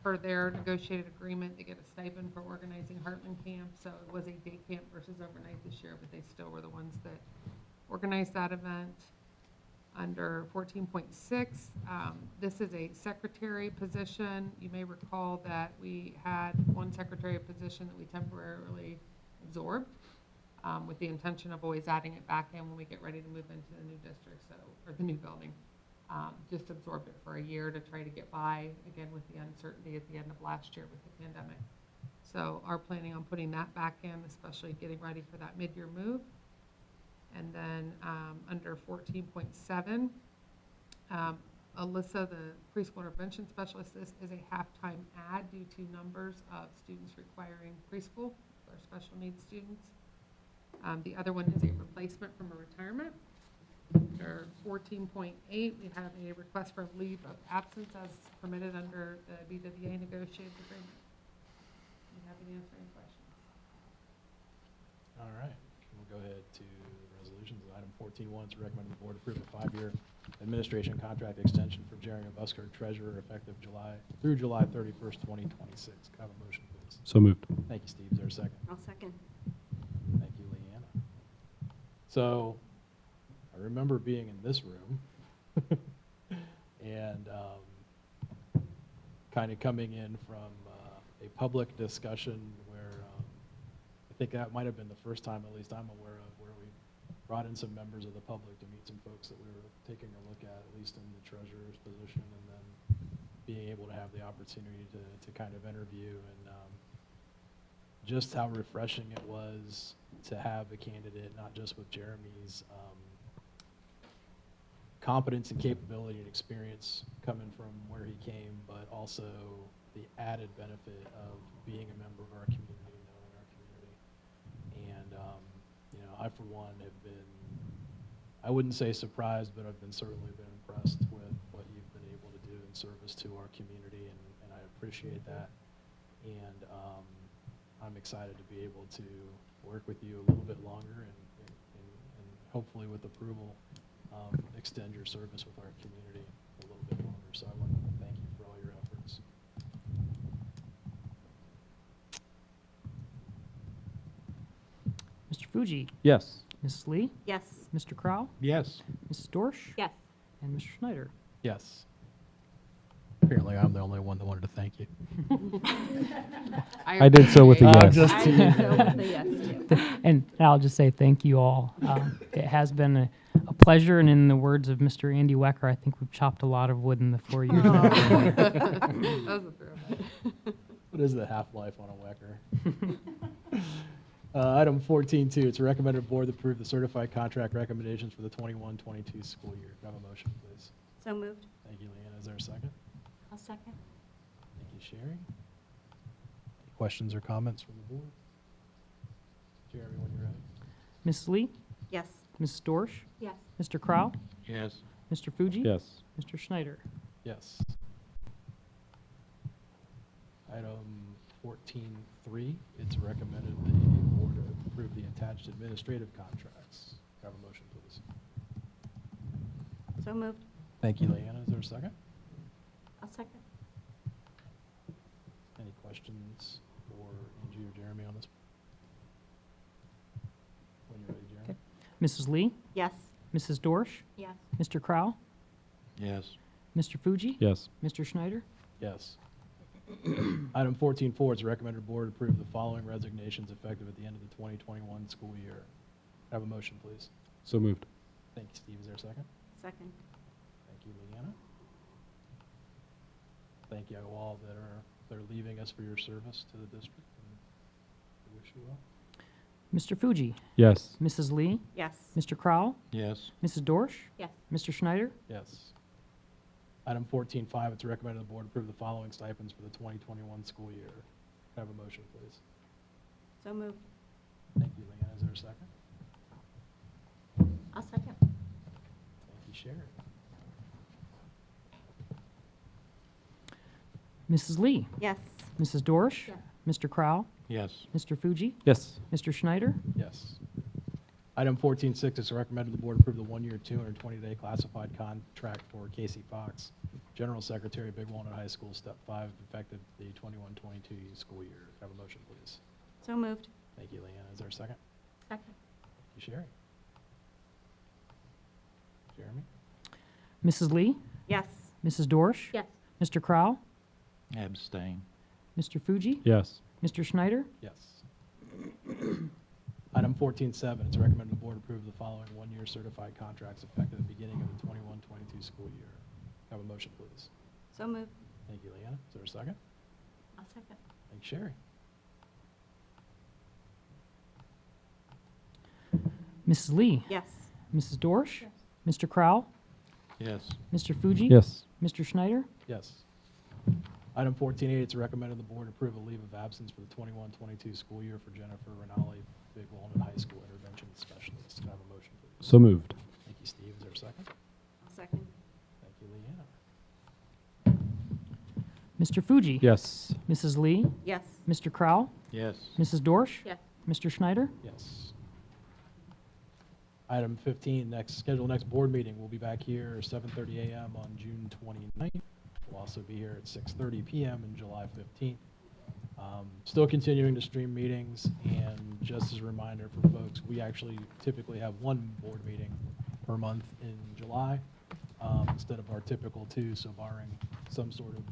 per their negotiated agreement, they get a stipend for organizing Heartland Camp. So it was a day camp versus overnight this year, but they still were the ones that organized that event. Under 14.6, this is a secretary position. You may recall that we had one secretary position that we temporarily absorbed with the intention of always adding it back in when we get ready to move into the new district, or the new building. Just absorbed it for a year to try to get by, again, with the uncertainty at the end of last year with the pandemic. So are planning on putting that back in, especially getting ready for that mid-year move. And then under 14.7, Alyssa, the preschool intervention specialist, this is a halftime add due to numbers of students requiring preschool or special needs students. The other one is a replacement from a retirement. Under 14.8, we have a request for leave of absence as permitted under the BWA negotiated agreement. Do you have any answering questions? All right, we'll go ahead to resolutions. Item 14.1, it's recommended the board approve a 5-year administration contract extension for Jeremy Busker, treasurer, effective through July 31st, 2026. Can I have a motion, please? So moved. Thank you, Steve. Is there a second? I'll second. Thank you, Leanna. So I remember being in this room and kind of coming in from a public discussion where I think that might have been the first time, at least I'm aware of, where we brought in some members of the public to meet some folks that we were taking a look at least in the treasurer's position, and then being able to have the opportunity to kind of interview, and just how refreshing it was to have a candidate, not just with Jeremy's competence and capability and experience coming from where he came, but also the added benefit of being a member of our community, knowing our community. And, you know, I, for one, have been, I wouldn't say surprised, but I've certainly been impressed with what you've been able to do in service to our community, and I appreciate that. And I'm excited to be able to work with you a little bit longer and hopefully with approval, extend your service with our community a little bit longer. So I want to thank you for all your efforts. Mr. Fuji, Yes. Mrs. Lee, Yes. Mr. Crowell, Yes. Mrs. Dorsch, Yes. and Mr. Schneider. Yes. Apparently, I'm the only one that wanted to thank you. I did so with a appreciate yes. it. I think so with the yes, too. And I'll just say thank you all. It has been a pleasure, and in the words of Mr. Andy Wecker, I think we've chopped a lot of wood in the 4 years. That was a throwback. What is the half-life on a Wecker? Item 14.2, it's recommended the board approve the certified contract recommendations for the 21-22 school year. Can I have a motion, please? So moved. Thank you, Leanna. Is there a second? I'll second. Thank you, Sherry. Any questions or comments from the board? Jeremy, when you're ready. Mrs. Lee, Yes. Mrs. Dorsch, Yes. Mr. Crowell, Yes. Mr. Fuji, Yes. Mr. Schneider. Yes. Item 14.3, it's recommended the board approve the attached administrative contracts. Can I have a motion, please? So moved. Thank you, Leanna. Is there a second? I'll second. Any questions for Angie or Jeremy on this? When you're ready, Jeremy. Mrs. Lee, Yes. Mrs. Dorsch, Yes. Mr. Crowell, Yes. Mr. Fuji, Yes. Mr. Schneider. Yes. Item 14.4, it's recommended the board approve the following resignations effective at the end of the 2021 school year. Have a motion, please. So moved. Thank you, Steve. Is there a second? Second. Thank you, Leanna. Thank you all that are leaving us for your service to the district. And we wish you well. Mr. Fuji, Yes. Mrs. Lee, Yes. Mr. Crowell, Yes. Mrs. Dorsch, Yes. Mr. Schneider, Yes. Item 14.5, it's recommended the board approve the following stipends for the 2021 school year. Have a motion, please. So moved. Thank you, Leanna. Is there a second? I'll second. Thank you, Sherry. Mrs. Lee, Yes. Mrs. Dorsch, Yes. Mr. Crowell, Yes. Mr. Fuji, Yes. Mr. Schneider, Yes. Item 14.6, it's recommended the board approve the one-year, 220-day classified contract for Casey Fox, General Secretary, Big Walnut High School, Step 5, effective the 21-22 school year. Have a motion, please. So moved. Thank you, Leanna. Is there a second? Second. Thank you, Sherry. Jeremy? Mrs. Lee, Yes. Mrs. Dorsch, Yes. Mr. Crowell, Abstain. Mr. Fuji, Yes. Mr. Schneider, Yes. Item 14.7, it's recommended the board approve the following one-year certified contracts effective at the beginning of the 21-22 school year. Have a motion, please. So moved. Thank you, Leanna. Is there a second? I'll second. Thank you, Sherry. Mrs. Lee, Yes. Mrs. Dorsch, Yes. Mr. Crowell, Yes. Mr. Fuji, Yes. Mr. Schneider, Yes. Item 14.8, it's recommended the board approve a leave of absence for the 21-22 school year for Jennifer Rinaldi, Big Walnut High School Intervention Specialist. Can I have a motion, please? So moved. Thank you, Steve. Is there a second? I'll second. Thank you, Leanna. Mr. Fuji, Yes. Mrs. Lee, Yes. Mr. Crowell, Yes. Mrs. Dorsch, Yes. Mr. Schneider, Yes. Item 15, scheduled next board meeting. We'll be back here 7:30 a.m. on June 29th. We'll also be here at 6:30 p.m. on July 15th. Still continuing to stream meetings, and just as a reminder for folks, we actually typically have one board meeting per month in July instead of our typical two, so barring some sort of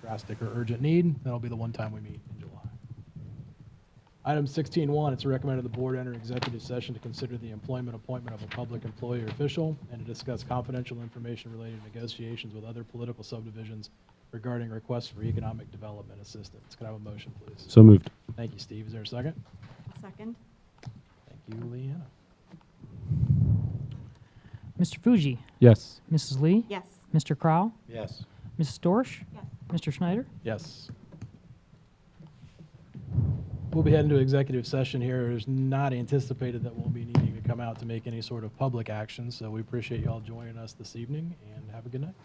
drastic or urgent need, that'll be the one time we meet in July. Item 16.1, it's recommended the board enter executive session to consider the employment, appointment of a public employee or official and to discuss confidential information related to negotiations with other political subdivisions regarding requests for economic development assistance. Can I have a motion, please? So moved. Thank you, Steve. Is there a second? Second. Thank you, Leanna. Mr. Fuji, Yes. Mrs. Lee, Yes. Mr. Crowell, Yes. Mrs. Dorsch, Yes. Mr. Schneider, Yes. We'll be heading to executive session here. It is not anticipated that we'll be needing to come out to make any sort of public action, so we appreciate you all joining us this evening, and have a good night.